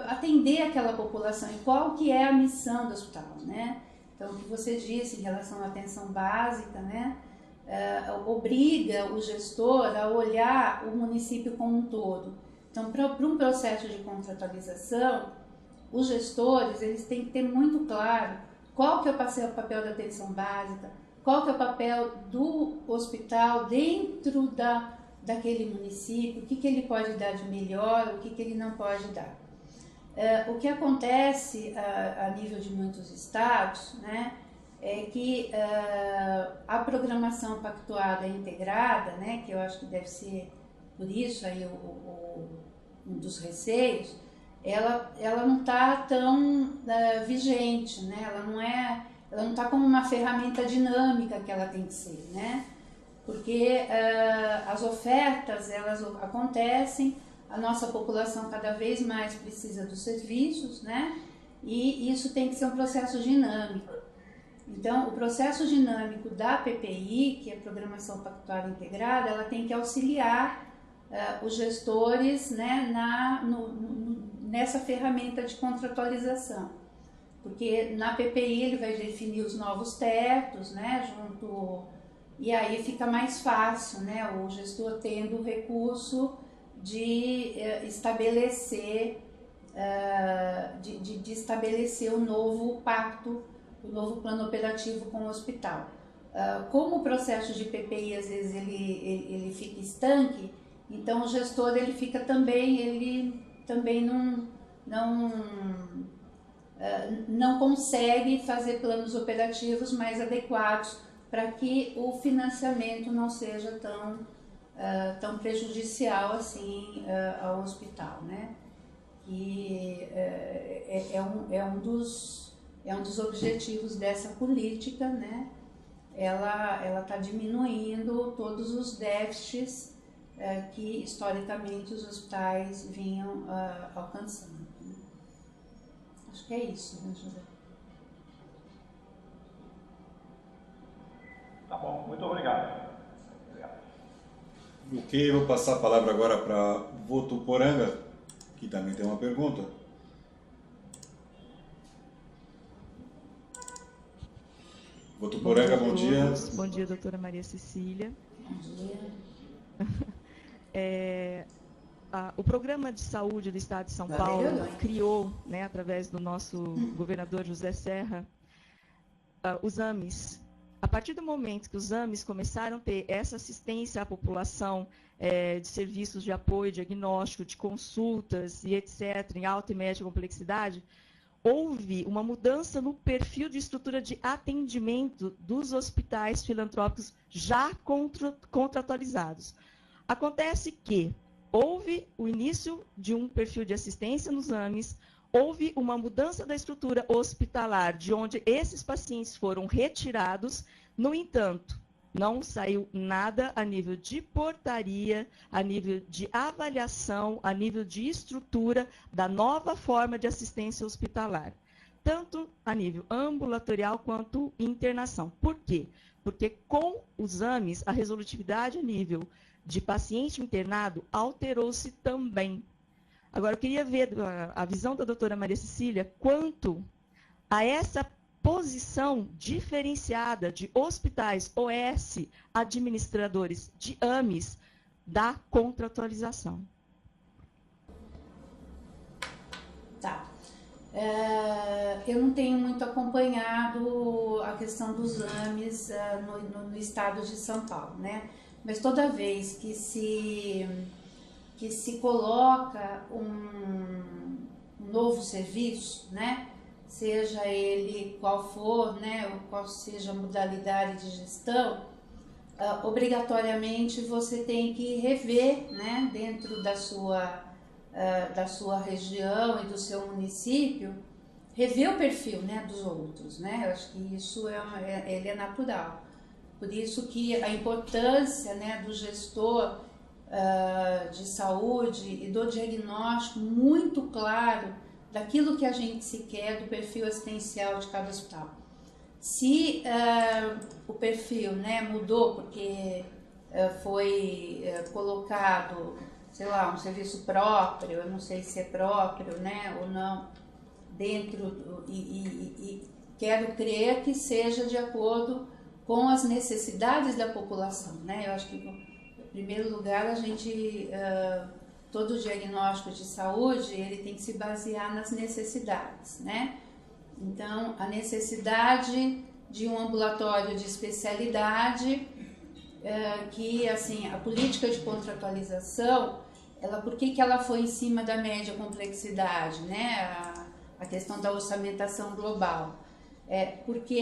atender aquela população e qual que é a missão do hospital, né? Então, o que você disse em relação à atenção básica, né? Obriga o gestor a olhar o município como um todo. Então, para um processo de contratualização, os gestores eles têm que ter muito claro qual que é o papel da atenção básica, qual que é o papel do hospital dentro daquele município, o que ele pode dar de melhor, o que ele não pode dar. O que acontece a nível de muitos estados, né, é que a programação pactuada e integrada, né, que eu acho que deve ser por isso aí um dos receios, ela não está tão vigente, né, ela não está como uma ferramenta dinâmica que ela tem que ser, né, porque as ofertas elas acontecem, a nossa população cada vez mais precisa dos serviços, né? E isso tem que ser um processo dinâmico. Então, o processo dinâmico da PPI, que é a Programação Pactuada Integrada, ela tem que auxiliar os gestores, né, nessa ferramenta de contratualização. Porque na PPI ele vai definir os novos tetos, né, e aí fica mais fácil, né, o gestor tendo o recurso de estabelecer o novo pacto, o novo plano operativo com o hospital. Como o processo de PPI às vezes ele fica estanque, então o gestor ele também não consegue fazer planos operativos mais adequados para que o financiamento não seja tão prejudicial assim ao hospital, né? Que é um dos objetivos dessa política, né? Ela está diminuindo todos os déficits que historicamente os hospitais vinham alcançando, né? Acho que é isso, né, José? Tá bom, muito obrigado. Ok, vou passar a palavra agora para Votuporanga, que também tem uma pergunta. Votuporanga, bom dia. Bom dia, doutora Maria Cecília. Bom dia. O Programa de Saúde do Estado de São Paulo criou, né, através do nosso governador José Serra, os AMES. A partir do momento que os AMES começaram a ter essa assistência à população de serviços de apoio, diagnóstico, de consultas e etc., em alta e média complexidade, houve uma mudança no perfil de estrutura de atendimento dos hospitais filantrópicos já contratualizados. Acontece que houve o início de um perfil de assistência nos AMES, houve uma mudança da estrutura hospitalar, de onde esses pacientes foram retirados. No entanto, não saiu nada a nível de portaria, a nível de avaliação, a nível de estrutura da nova forma de assistência hospitalar, tanto a nível ambulatorial quanto internação. Por quê? Porque com os AMES, a resolutividade a nível de paciente internado alterou-se também. Agora, eu queria ver a visão da doutora Maria Cecília quanto a essa posição diferenciada de hospitais OS, administradores de AMES, da contratualização. Tá. eu não tenho muito acompanhado a questão dos AMEs no estado de São Paulo, né? Mas toda vez que se coloca um novo serviço, né? Seja ele qual for, né? Ou qual seja a modalidade de gestão, obrigatoriamente você tem que rever, né? Dentro da sua região e do seu município, rever o perfil, né, dos outros, né? Eu acho que isso ele é natural. Por isso que a importância, né, do gestor de saúde e do diagnóstico muito claro daquilo que a gente se quer do perfil assistencial de cada hospital. Se o perfil, né, mudou porque foi colocado, sei lá, um serviço próprio, eu não sei se é próprio, né, ou não, dentro e quero crer que seja de acordo com as necessidades da população, né? Eu acho que, em primeiro lugar, a gente, todo o diagnóstico de saúde, ele tem que se basear nas necessidades, né? Então, a necessidade de um ambulatório de especialidade, que, assim, a política de contratualização, por que ela foi em cima da média complexidade, né? A questão da orçamentação global. Porque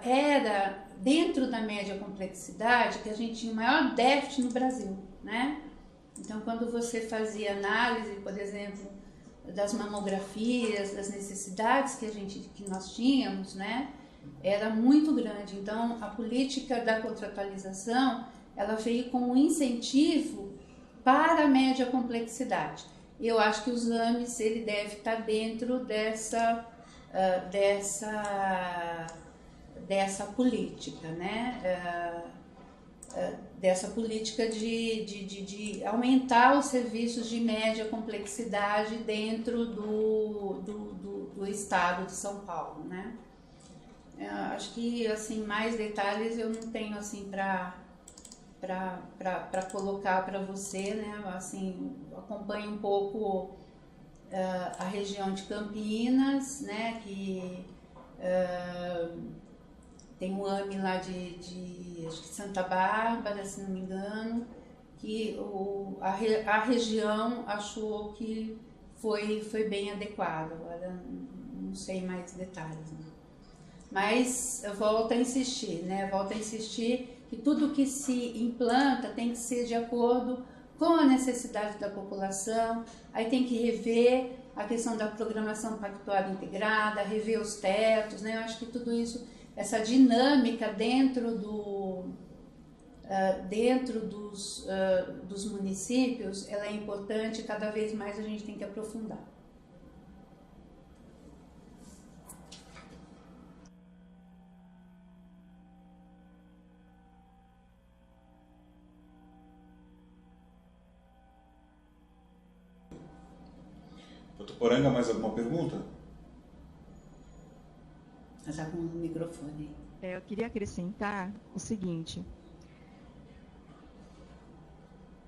era dentro da média complexidade que a gente tinha o maior déficit no Brasil, né? Então, quando você fazia análise, por exemplo, das mamografias, das necessidades que nós tínhamos, né? Era muito grande. Então, a política da contratualização, ela veio como um incentivo para a média complexidade. Eu acho que os AMEs, ele deve estar dentro dessa política, né? Dessa política de aumentar os serviços de média complexidade dentro do estado de São Paulo, né? Acho que, assim, mais detalhes eu não tenho, assim, para colocar para você, né? Assim, acompanho um pouco a região de Campinas, né? Que tem um AME lá de acho que Santa Bárbara, se não me engano, que a região achou que foi bem adequado. Agora não sei mais detalhes, né? Mas eu volto a insistir, né? Volto a insistir que tudo que se implanta tem que ser de acordo com a necessidade da população. Aí tem que rever a questão da programação pactuada integrada, rever os tetos, né? Eu acho que tudo isso, essa dinâmica dentro dos municípios, ela é importante e cada vez mais a gente tem que aprofundar. Votuporanga, mais alguma pergunta? Já com o microfone. Eu queria acrescentar o seguinte: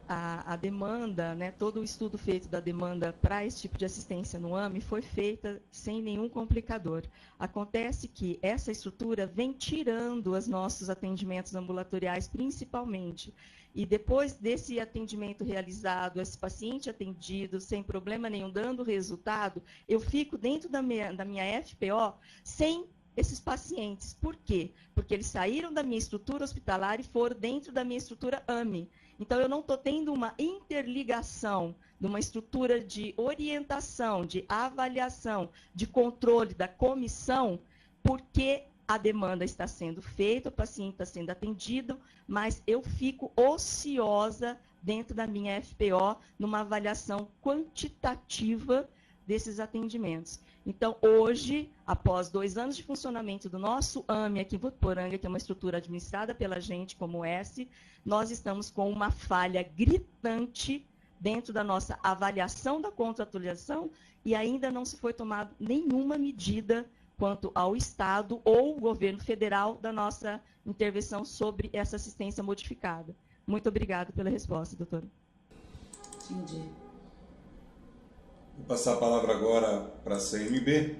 a demanda, né, todo o estudo feito da demanda para esse tipo de assistência no AME foi feita sem nenhum complicador. Acontece que essa estrutura vem tirando os nossos atendimentos ambulatoriais, principalmente. E depois desse atendimento realizado, esse paciente atendido, sem problema nenhum, dando resultado, eu fico dentro da minha FPO sem esses pacientes. Por quê? Porque eles saíram da minha estrutura hospitalar e foram dentro da minha estrutura AME. Então, eu não estou tendo uma interligação de uma estrutura de orientação, de avaliação, de controle da comissão, porque a demanda está sendo feita, o paciente está sendo atendido, mas eu fico ociosa dentro da minha FPO, numa avaliação quantitativa desses atendimentos. Então, hoje, após 2 anos de funcionamento do nosso AME aqui em Votuporanga, que é uma estrutura administrada pela gente como S, nós estamos com uma falha gritante dentro da nossa avaliação da contratualização e ainda não se foi tomada nenhuma medida quanto ao Estado ou o governo federal da nossa intervenção sobre essa assistência modificada. Muito obrigada pela resposta, doutora. Entendi. Vou passar a palavra agora para a CMB.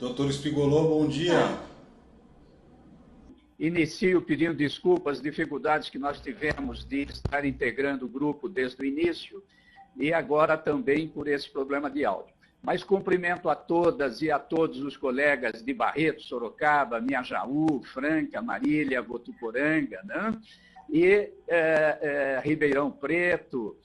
Doutor Spigolô, bom dia. Inicio pedindo desculpas, dificuldades que nós tivemos de estar integrando o grupo desde o início e agora também por esse problema de áudio. Mas cumprimento a todas e a todos os colegas de Barreto, Sorocaba, Miajaú, Franca, Marília, Votuporanga, né? E Ribeirão Preto.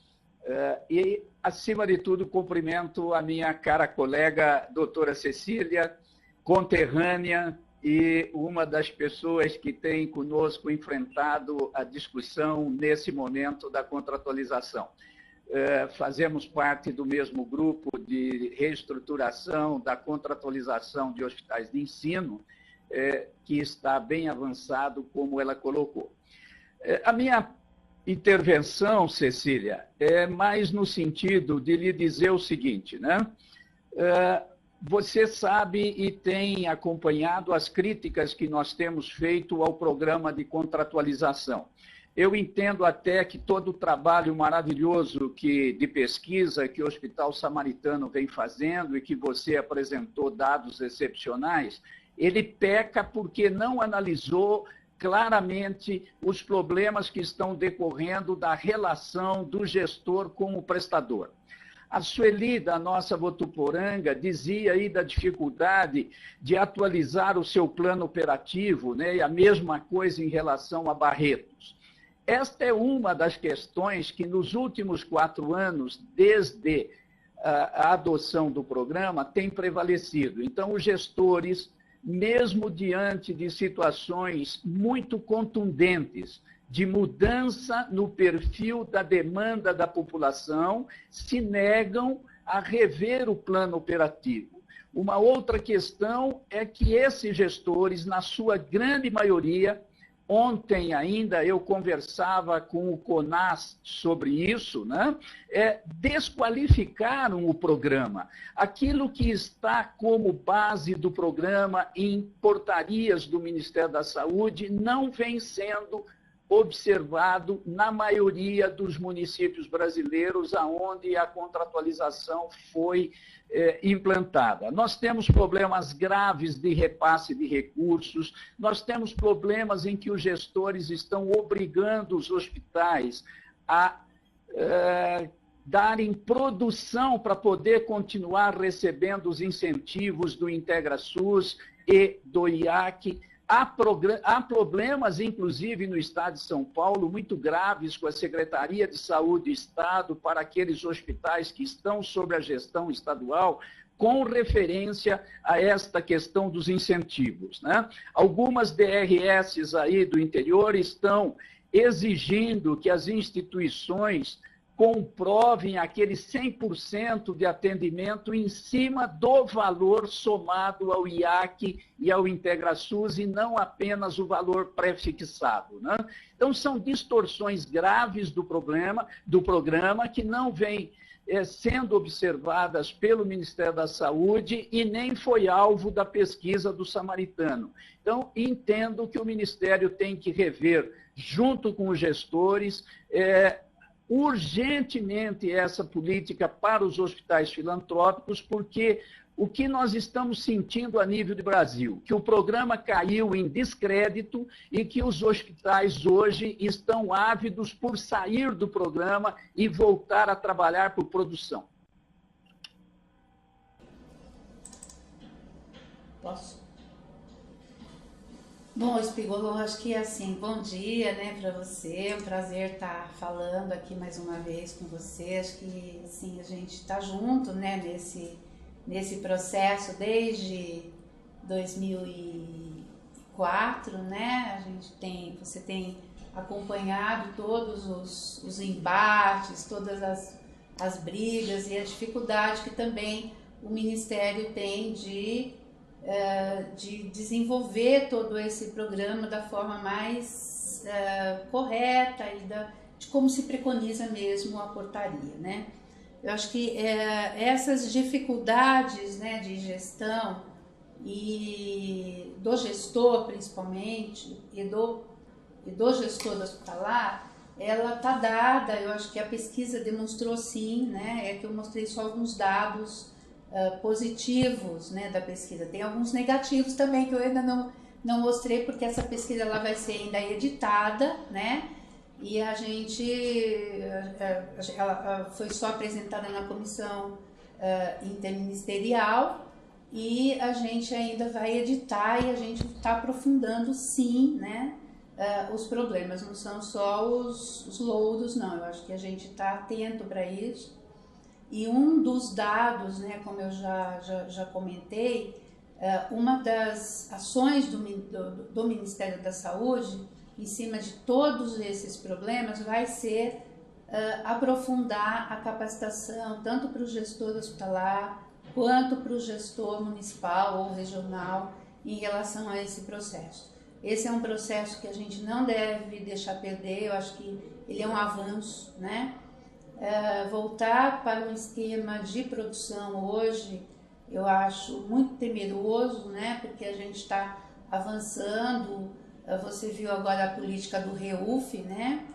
E, acima de tudo, cumprimento a minha cara colega, doutora Cecília, conterrânea, e uma das pessoas que tem conosco enfrentado a discussão nesse momento da contratualização. Fazemos parte do mesmo grupo de reestruturação da contratualização de hospitais de ensino, que está bem avançado, como ela colocou. A minha intervenção, Cecília, é mais no sentido de lhe dizer o seguinte, né? Você sabe e tem acompanhado as críticas que nós temos feito ao programa de contratualização. Eu entendo até que todo o trabalho maravilhoso de pesquisa que o Hospital Samaritano vem fazendo e que você apresentou dados excepcionais, ele peca porque não analisou claramente os problemas que estão decorrendo da relação do gestor com o prestador. A Sueli, da nossa Votuporanga, dizia aí da dificuldade de atualizar o seu plano operativo, né? E a mesma coisa em relação a Barretos. Esta é uma das questões que nos últimos 4 anos, desde a adoção do programa, tem prevalecido. Então, os gestores, mesmo diante de situações muito contundentes, de mudança no perfil da demanda da população, se negam a rever o plano operativo. Uma outra questão é que esses gestores, na sua grande maioria, ontem ainda eu conversava com o CONAS sobre isso, né? Desqualificaram o programa. Aquilo que está como base do programa em portarias do Ministério da Saúde não vem sendo observado na maioria dos municípios brasileiros aonde a contratualização foi implantada. Nós temos problemas graves de repasse de recursos, nós temos problemas em que os gestores estão obrigando os hospitais a darem produção para poder continuar recebendo os incentivos do IntegraSUS e do IAC. Há problemas, inclusive, no Estado de São Paulo, muito graves com a Secretaria de Saúde do Estado para aqueles hospitais que estão sob a gestão estadual, com referência a esta questão dos incentivos, né? Algumas DRS aí do interior estão exigindo que as instituições comprovem aquele 100% de atendimento em cima do valor somado ao IAC e ao IntegraSUS e não apenas o valor pré-fixado, né? Então, são distorções graves do programa que não vêm sendo observadas pelo Ministério da Saúde e nem foi alvo da pesquisa do Samaritano. Então, entendo que o Ministério tem que rever, junto com os gestores, urgentemente essa política para os hospitais filantrópicos, porque o que nós estamos sentindo a nível do Brasil, que o programa caiu em descrédito e que os hospitais hoje estão ávidos por sair do programa e voltar a trabalhar por produção. Posso? Bom, Spigolô, acho que assim, bom dia, né, para você, é um prazer estar falando aqui mais uma vez com você, acho que, assim, a gente está junto, né, nesse processo desde 2004, né, você tem acompanhado todos os embates, todas as brigas e a dificuldade que também o Ministério tem de desenvolver todo esse programa da forma mais correta e de como se preconiza mesmo a portaria, né? Eu acho que essas dificuldades, né, de gestão e do gestor principalmente e do e do gestor hospitalar, ela está dada. Eu acho que a pesquisa demonstrou sim, né? É que eu mostrei só alguns dados positivos, né, da pesquisa. Tem alguns negativos também que eu ainda não mostrei, porque essa pesquisa ela vai ser ainda editada, né? E a gente, ela foi só apresentada na comissão interministerial, e a gente ainda vai editar, e a gente está aprofundando sim, né, os problemas. Não são só os loads, não. Eu acho que a gente está atento para isso. E um dos dados, né, como eu já comentei, uma das ações do Ministério da Saúde, em cima de todos esses problemas, vai ser aprofundar a capacitação, tanto para o gestor hospitalar, quanto para o gestor municipal ou regional, em relação a esse processo. Esse é um processo que a gente não deve deixar perder. Eu acho que ele é um avanço, né? Voltar para um esquema de produção hoje, eu acho muito temeroso, né? Porque a gente está avançando. Você viu agora a política do REUF, né?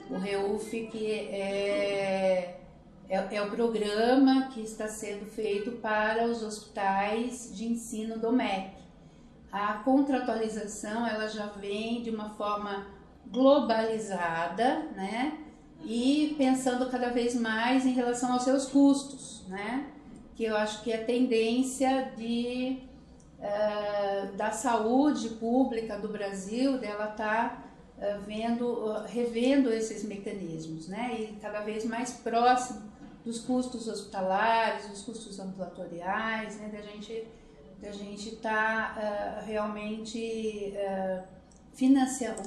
O REUF, que é o programa que está sendo feito para os hospitais de ensino do MEC. A contratualização, ela já vem de uma forma globalizada, né? E pensando cada vez mais em relação aos seus custos, né? Que eu acho que a tendência da saúde pública do Brasil, dela tá revendo esses mecanismos, né? E cada vez mais próximo dos custos hospitalares, dos custos ambulatoriais, né? Da gente tá realmente financiando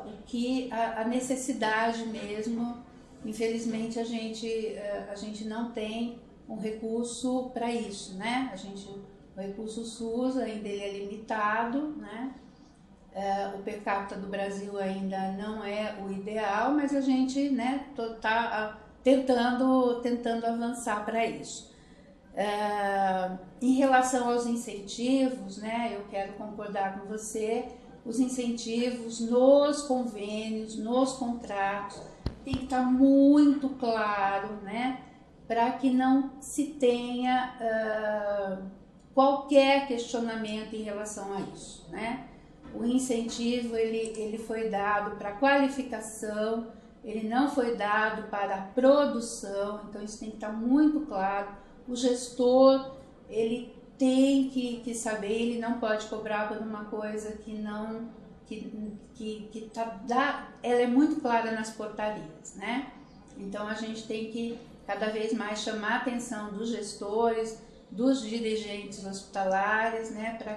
o que a necessidade mesmo. Infelizmente a gente não tem um recurso para isso, né? O recurso SUS ainda ele é limitado, né? O per capita do Brasil ainda não é o ideal, mas a gente, né, tá tentando avançar para isso. Em relação aos incentivos, né, eu quero concordar com você. Os incentivos nos convênios, nos contratos, tem que estar muito claro, né, para que não se tenha qualquer questionamento em relação a isso, né? O incentivo ele foi dado para qualificação, ele não foi dado para a produção, então isso tem que estar muito claro. O gestor ele tem que saber, ele não pode cobrar por uma coisa ela é muito clara nas portarias, né? Então a gente tem que cada vez mais chamar a atenção dos gestores, dos dirigentes hospitalares, né, para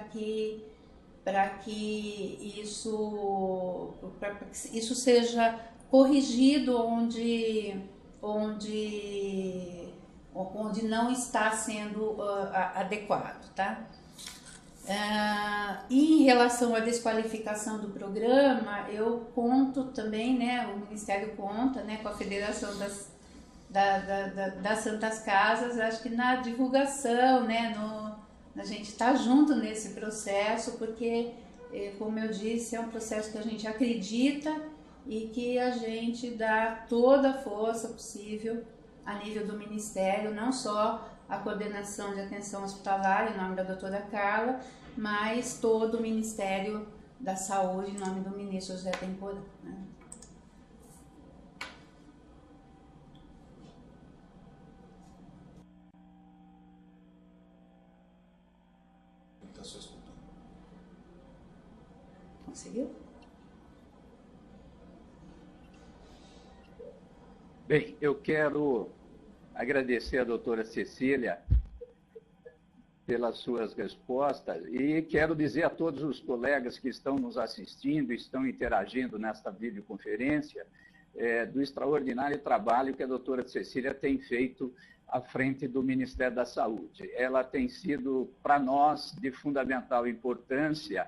que isso seja corrigido onde não está sendo adequado, tá? E em relação à desqualificação do programa, eu conto também, né, o Ministério conta, né, com a Federação das Santas Casas. Acho que na divulgação, né, a gente está junto nesse processo, porque, como eu disse, é um processo que a gente acredita e que a gente dá toda a força possível a nível do Ministério, não só a coordenação de atenção hospitalar, em nome da doutora Carla, mas todo o Ministério da Saúde, em nome do ministro José Temporã, né? Está só escutando. Conseguiu? Bem, eu quero agradecer a doutora Cecília pelas suas respostas e quero dizer a todos os colegas que estão nos assistindo, estão interagindo nesta videoconferência, do extraordinário trabalho que a doutora Cecília tem feito à frente do Ministério da Saúde. Ela tem sido, para nós, de fundamental importância,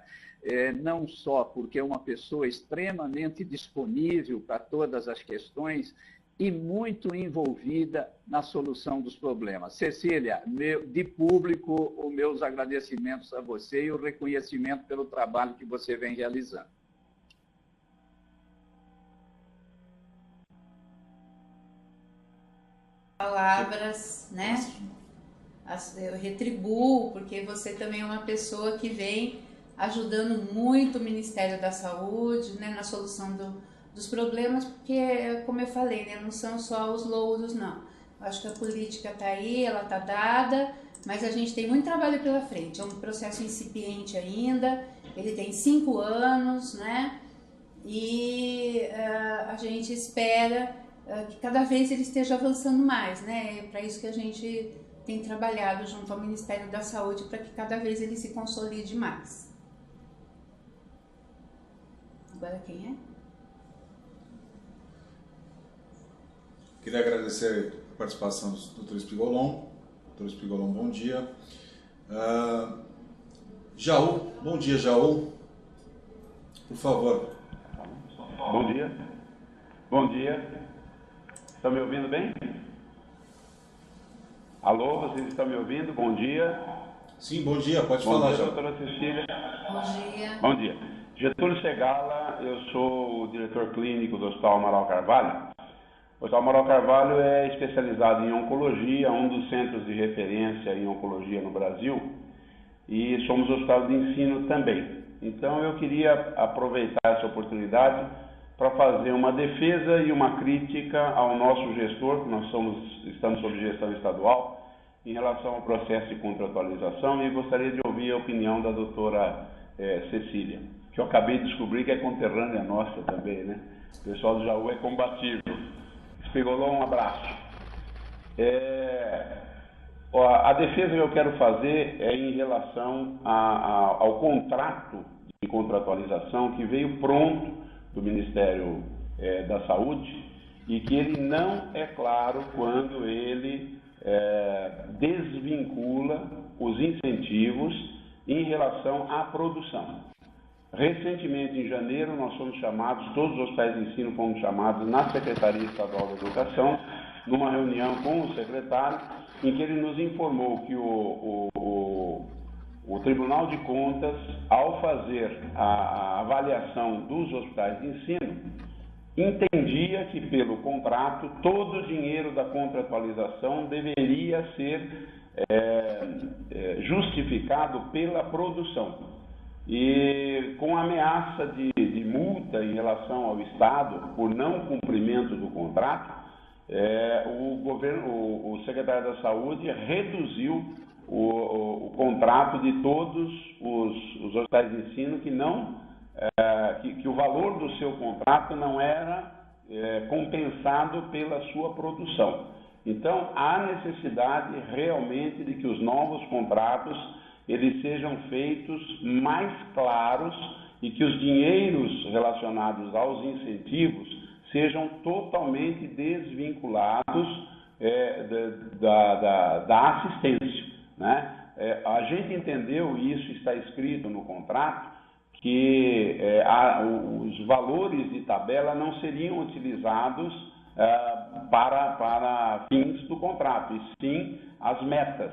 não só porque é uma pessoa extremamente disponível para todas as questões e muito envolvida na solução dos problemas. Cecília, de público, os meus agradecimentos a você e o reconhecimento pelo trabalho que você vem realizando. Palavras, né? Eu retribuo, porque você também é uma pessoa que vem ajudando muito o Ministério da Saúde, né, na solução dos problemas, porque, como eu falei, né, não são só os louros, não. Eu acho que a política está aí, ela está dada, mas a gente tem muito trabalho pela frente. É um processo incipiente ainda, ele tem 5 anos, né? E a gente espera que cada vez ele esteja avançando mais, né? É para isso que a gente tem trabalhado junto ao Ministério da Saúde, para que cada vez ele se consolide mais. Agora quem é? Queria agradecer a participação do Dr. Espigolon. Dr. Espigolon, bom dia. Jaú, bom dia, Jaú. Por favor. Bom dia. Bom dia. Estão me ouvindo bem? Alô, vocês estão me ouvindo? Bom dia. Sim, bom dia, pode bom falar, dia, Jaú. doutora Cecília. Bom dia. Bom dia. Getúlio Segala, eu sou o diretor clínico do Hospital Amaral Carvalho. O Hospital Amaral Carvalho é especializado em oncologia, um dos centros de referência em oncologia no Brasil, e somos hospital de ensino também. Então eu queria aproveitar essa oportunidade para fazer uma defesa e uma crítica ao nosso gestor, que nós estamos sob gestão estadual, em relação ao processo de contratualização, e gostaria de ouvir a opinião da doutora Cecília, que eu acabei de descobrir que é conterrânea nossa também, né? O pessoal do Jaú é combatível. Espigolon, um abraço. A defesa que eu quero fazer é em relação ao contrato de contratualização que veio pronto do Ministério da Saúde e que ele não é claro quando ele desvincula os incentivos em relação à produção. Recentemente, em janeiro, nós fomos chamados, todos os hospitais de ensino fomos chamados na Secretaria Estadual da Educação, numa reunião com o secretário, em que ele nos informou que o Tribunal de Contas, ao fazer a avaliação dos hospitais de ensino, entendia que, pelo contrato, todo o dinheiro da contratualização deveria ser justificado pela produção. E com ameaça de multa em relação ao Estado por não cumprimento do contrato, o secretário da Saúde reduziu o contrato de todos os hospitais de ensino que o valor do seu contrato não era compensado pela sua produção. Então, há necessidade realmente de que os novos contratos eles sejam feitos mais claros e que os dinheiros relacionados aos incentivos sejam totalmente desvinculados da assistência, né? A gente entendeu, e isso está escrito no contrato, que os valores de tabela não seriam utilizados para fins do contrato, e sim as metas.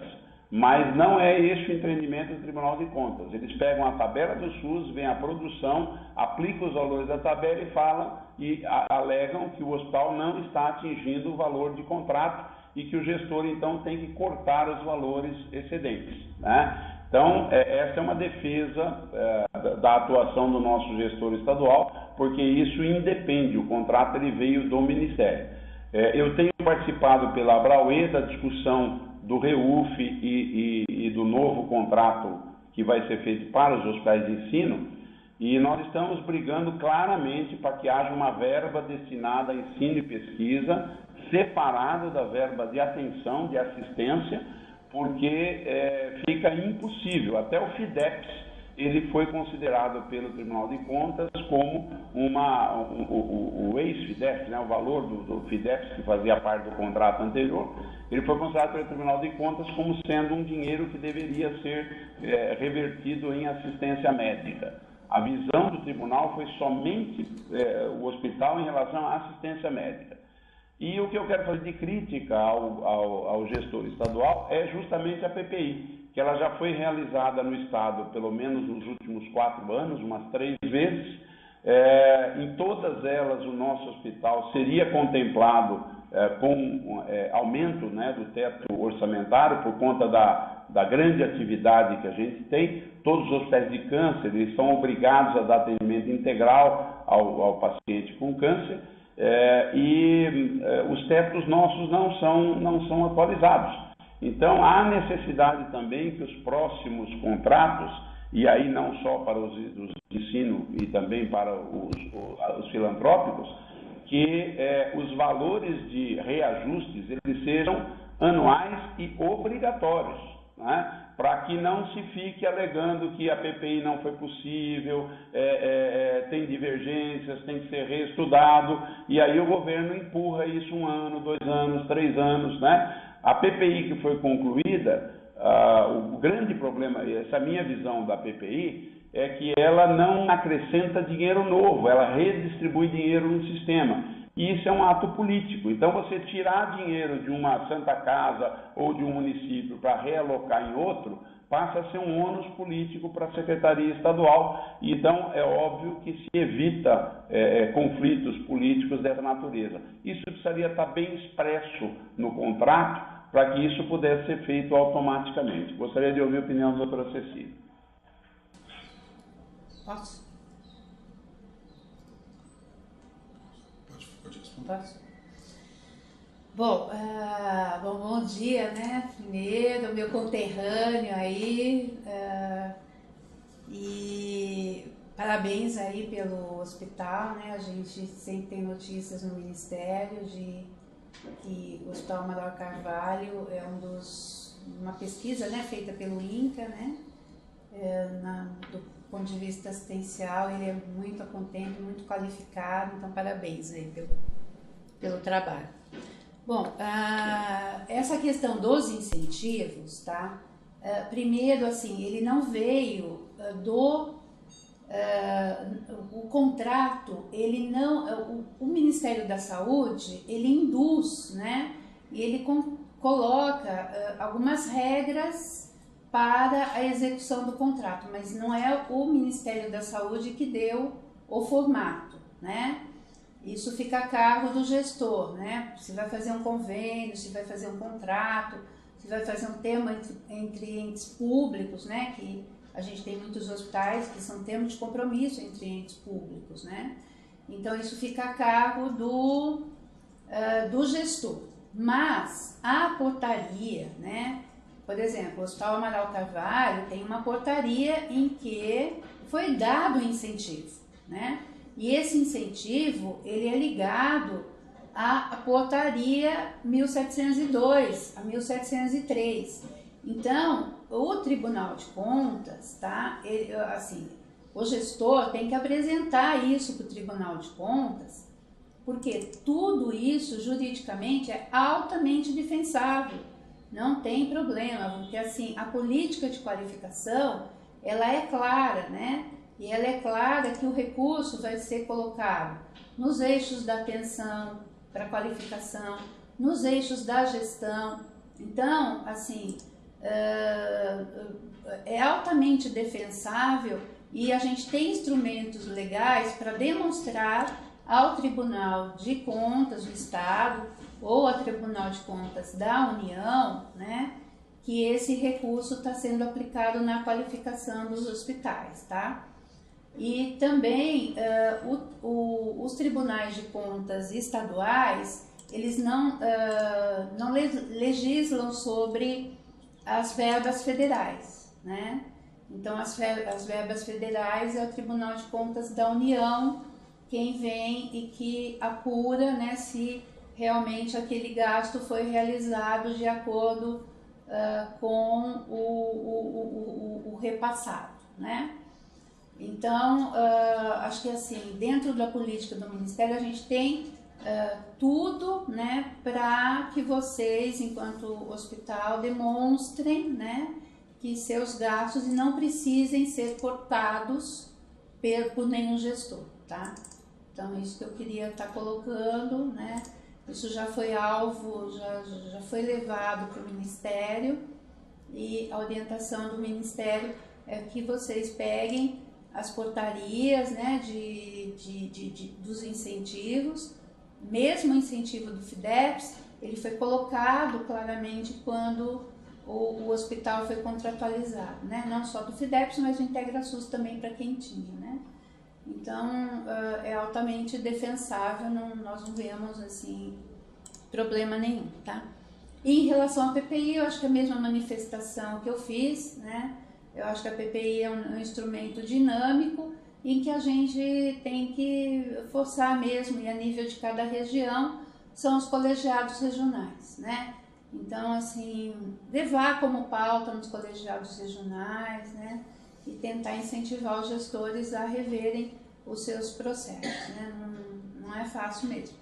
Mas não é este o entendimento do Tribunal de Contas. Eles pegam a tabela do SUS, vem a produção, aplicam os valores da tabela e falam e alegam que o hospital não está atingindo o valor de contrato e que o gestor, então, tem que cortar os valores excedentes, né? Então, essa é uma defesa da atuação do nosso gestor estadual, porque isso independe, o contrato ele veio do Ministério. Eu tenho participado pela Abrauê da discussão do REUF e do novo contrato que vai ser feito para os hospitais de ensino, e nós estamos brigando claramente para que haja uma verba destinada a ensino e pesquisa, separada da verba de atenção, de assistência, porque fica impossível. Até o FIDEPS, ele foi considerado pelo Tribunal de Contas como o ex-FIDEPS, né, o valor do FIDEPS, que fazia parte do contrato anterior, ele foi considerado pelo Tribunal de Contas como sendo um dinheiro que deveria ser revertido em assistência médica. A visão do tribunal foi somente o hospital em relação à assistência médica. E o que eu quero fazer de crítica ao gestor estadual é justamente a PPI, que ela já foi realizada no Estado, pelo menos nos últimos 4 anos, umas 3 vezes. Em todas elas, o nosso hospital seria contemplado com aumento, né, do teto orçamentário por conta da grande atividade que a gente tem. Todos os hospitais de câncer eles são obrigados a dar atendimento integral ao paciente com câncer. Os tetos nossos não são atualizados. Então, há necessidade também que os próximos contratos, e aí não só para os de ensino e também para os filantrópicos, que os valores de reajustes eles sejam anuais e obrigatórios, né? Para que não se fique alegando que a PPI não foi possível, tem divergências, tem que ser reestudado, e aí o governo empurra isso 1 ano, 2 anos, 3 anos, né? A PPI que foi concluída, o grande problema, essa minha visão da PPI, é que ela não acrescenta dinheiro novo, ela redistribui dinheiro no sistema. E isso é um ato político. Então, você tirar dinheiro de uma Santa Casa ou de um município para realocar em outro, passa a ser um ônus político para a Secretaria Estadual. Então, é óbvio que se evita conflitos políticos dessa natureza. Isso precisaria estar bem expresso no contrato para que isso pudesse ser feito automaticamente. Gostaria de ouvir a opinião da doutora Cecília. Posso? Pode responder. Posso? Bom, bom dia, né? Primeiro, meu conterrâneo aí, e parabéns aí pelo hospital, né? A gente sempre tem notícias no Ministério de que o Hospital Amaral Carvalho é uma pesquisa, né, feita pelo INCA, né? Do ponto de vista assistencial, ele é muito contente, muito qualificado, então parabéns aí pelo trabalho. Bom, essa questão dos incentivos, tá? Primeiro, assim, ele não veio o contrato, ele não, o Ministério da Saúde, ele induz, né? E ele coloca algumas regras para a execução do contrato, mas não é o Ministério da Saúde que deu o formato, né? Isso fica a cargo do gestor, né? Se vai fazer um convênio, se vai fazer um contrato, se vai fazer um termo entre entes públicos, né? Que a gente tem muitos hospitais que são termos de compromisso entre entes públicos, né? Então, isso fica a cargo do gestor. Mas a portaria, né? Por exemplo, o Hospital Amaral Carvalho tem uma portaria em que foi dado um incentivo, né? E esse incentivo, ele é ligado à portaria 1702, a 1703. Então, o Tribunal de Contas, tá? O gestor tem que apresentar isso para o Tribunal de Contas, porque tudo isso, juridicamente, é altamente defensável. Não tem problema, porque assim, a política de qualificação, ela é clara, né? E ela é clara que o recurso vai ser colocado nos eixos da atenção para qualificação, nos eixos da gestão. Então, assim, é altamente defensável e a gente tem instrumentos legais para demonstrar ao Tribunal de Contas do Estado ou ao Tribunal de Contas da União, né, que esse recurso está sendo aplicado na qualificação dos hospitais, tá? E também os tribunais de contas estaduais, eles não legislam sobre as verbas federais, né? Então, as verbas federais é o Tribunal de Contas da União quem vem e que apura, né, se realmente aquele gasto foi realizado de acordo com o repassado, né? Então, acho que assim, dentro da política do Ministério, a gente tem tudo, né, para que vocês, enquanto hospital, demonstrem, né, que seus gastos não precisem ser cortados por nenhum gestor, tá? Então, isso que eu queria estar colocando, né? isso já foi alvo, já foi levado para o Ministério, e a orientação do Ministério é que vocês peguem as portarias, né, dos incentivos, mesmo o incentivo do FIDEPS, ele foi colocado claramente quando o hospital foi contratualizado, né, não só do FIDEPS, mas do IntegraSUS também para quem tinha, né. Então, é altamente defensável, nós não vemos, assim, problema nenhum, tá? E em relação à PPI, eu acho que a mesma manifestação que eu fiz, né? Eu acho que a PPI é um instrumento dinâmico em que a gente tem que forçar mesmo, e a nível de cada região, são os colegiados regionais, né? Então, assim, levar como pauta nos colegiados regionais, né? E tentar incentivar os gestores a reverem os seus processos, né? Não é fácil mesmo.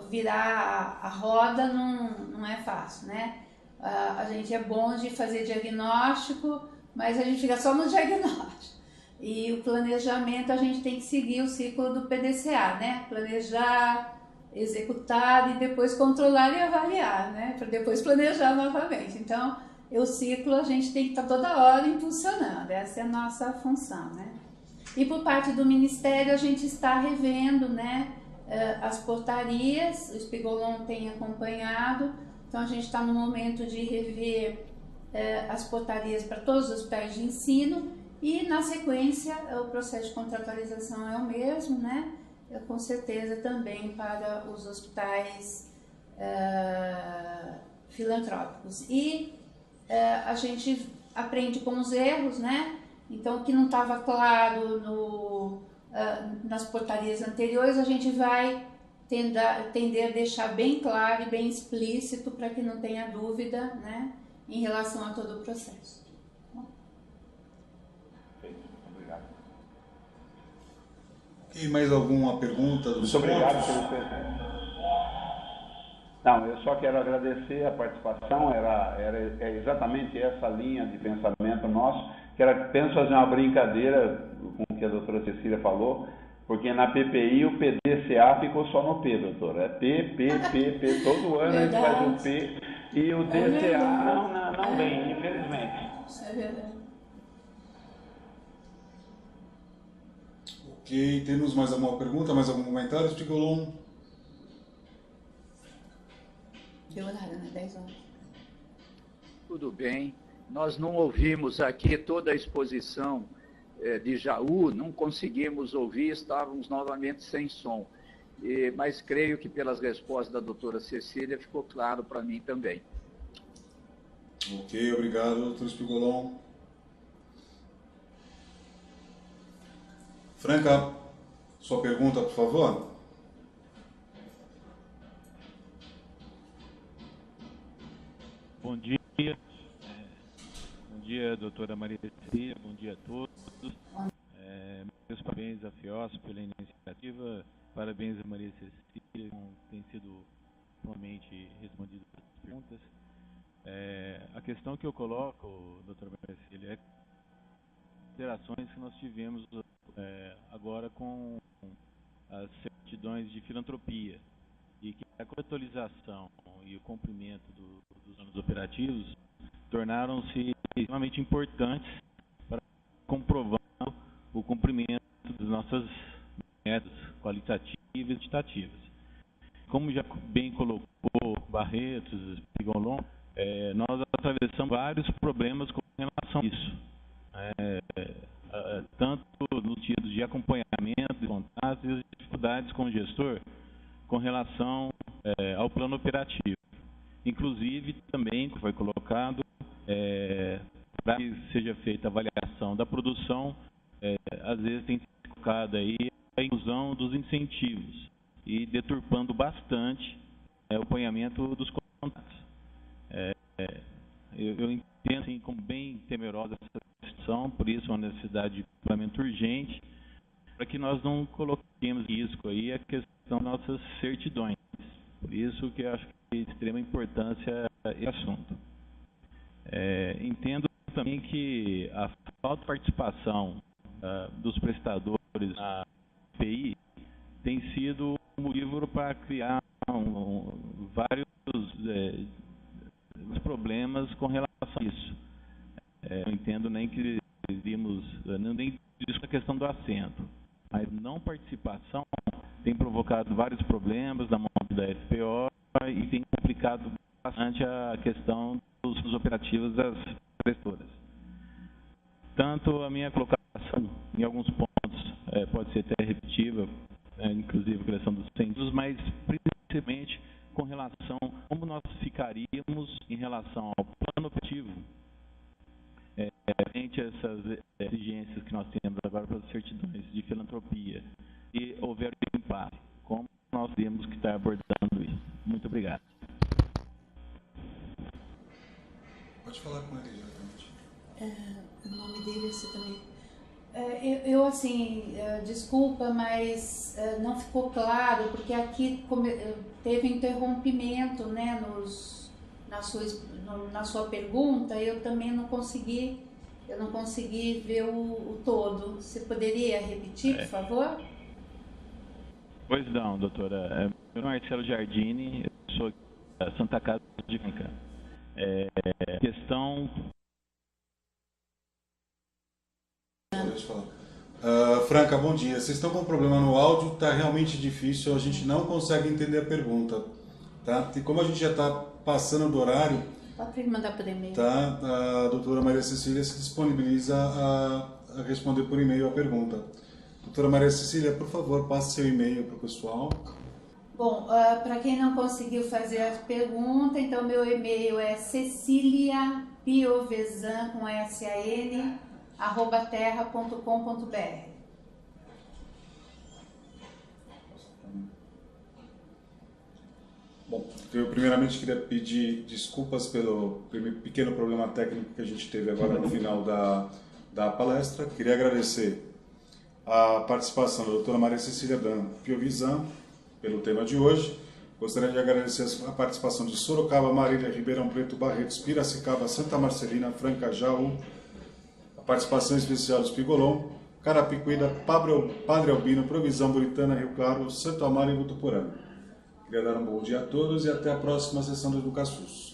Virar a roda não é fácil, né? A gente é bom de fazer diagnóstico, mas a gente fica só no diagnóstico. E o planejamento, a gente tem que seguir o ciclo do PDCA, né? Planejar, executar e depois controlar e avaliar, né? Para depois planejar novamente. Então, o ciclo a gente tem que estar toda hora impulsionando, essa é a nossa função, né? E por parte do Ministério a gente está revendo, né, as portarias, o Spigolon tem acompanhado, então a gente está no momento de rever as portarias para todos os hospitais de ensino e na sequência o processo de contratualização é o mesmo, né? Com certeza também para os hospitais filantrópicos. E a gente aprende com os erros, né? Então, o que não estava claro nas portarias anteriores, a gente vai tender a deixar bem claro e bem explícito para que não tenha dúvida, né, em relação a todo o processo. Obrigado. E mais alguma pergunta? Muito obrigado pelo presente. Não, eu só quero agradecer a participação, é exatamente essa linha de pensamento nosso, que era apenas fazer uma brincadeira com o que a doutora Cecília falou, porque na PPI o PDCA ficou só no P, doutora, é P, todo ano a gente faz um P, e o DCA não vem, infelizmente. Isso é verdade. Ok, temos mais alguma pergunta, mais algum comentário, Spigolon? Deu horário, né? 10 horas. Tudo bem. Nós não ouvimos aqui toda a exposição de Jaú, não conseguimos ouvir, estávamos novamente sem som. Mas creio que pelas respostas da doutora Cecília ficou claro para mim também. Ok, obrigado, doutor Spigolon. Franca, sua pergunta, por favor. Bom dia. Bom dia, doutora Maria Cecília. Bom dia a todos. Meus parabéns à FIOS pela iniciativa. Parabéns a Maria Cecília, que tem sido realmente respondido as perguntas. A questão que eu coloco, doutora Maria Cecília, é considerações que nós tivemos agora com as certidões de filantropia e que a contratualização e o cumprimento dos anos operativos tornaram-se extremamente importantes para comprovar o cumprimento das nossas metas qualitativas e quantitativas. Como já bem colocou Barretos, Spigolon, nós atravessamos vários problemas com relação a isso. Tanto no sentido de acompanhamento de contatos e as dificuldades com o gestor com relação ao plano operativo. Inclusive, também foi colocado para que seja feita a avaliação da produção, às vezes tem colocado aí a inclusão dos incentivos e deturpando bastante o acompanhamento dos contratos. Eu entendo assim, como bem temerosa essa situação, por isso uma necessidade de planejamento urgente, para que nós não coloquemos em risco aí a questão das nossas certidões. Por isso que eu acho que é de extrema importância esse assunto. Entendo também que a falta de participação dos prestadores na PI tem sido um motivo para criar vários problemas com relação a isso. Não entendo nem que vimos, nem discuto a questão do assento, mas não participação tem provocado vários problemas na monta da FPO e tem complicado bastante a questão dos operativos das gestoras. Tanto a minha colocação em alguns pontos pode ser até repetitiva, inclusive a questão dos centros, mas principalmente com relação a como nós ficaríamos em relação ao plano operativo frente a essas exigências que nós temos agora para as certidões de filantropia e houver um impasse, como nós temos que estar abordando isso. Muito obrigado. Pode falar com ele diretamente. O nome dele você também. Eu assim, desculpa, mas não ficou claro, porque aqui teve interrompimento, né, na sua pergunta, eu também não consegui ver o todo. Você poderia repetir, por favor? Pois não, doutora. Meu nome é Marcelo Giardini, eu sou da Santa Casa de Franca. Questão... Deixa eu falar. Franca, bom dia. Vocês estão com um problema no áudio, está realmente difícil, a gente não consegue entender a pergunta. Tá? E como a gente já está passando do horário, pode mandar por e-mail. Tá? A doutora Maria Cecília se disponibiliza a responder por e-mail a pergunta. Doutora Maria Cecília, por favor, passe seu e-mail para o pessoal. Bom, para quem não conseguiu fazer a pergunta, então meu e-mail é ceciliapiovesan, com SAN, @terra.com.br. Bom, eu primeiramente queria pedir desculpas pelo pequeno problema técnico que a gente teve agora no final da palestra. Queria agradecer a participação da doutora Maria Cecília Piovesan pelo tema de hoje. Gostaria de agradecer a participação de Sorocaba, Marília, Ribeirão Preto, Barretos, Piracicaba, Santa Marcelina, Franca, Jaú, a participação especial do Espigolon, Carapicuíba, Padre Albino, Provisão, Buritana, Rio Claro, Santo Amaro e Votuporanga. Queria dar um bom dia a todos e até a próxima sessão do EducaSUS.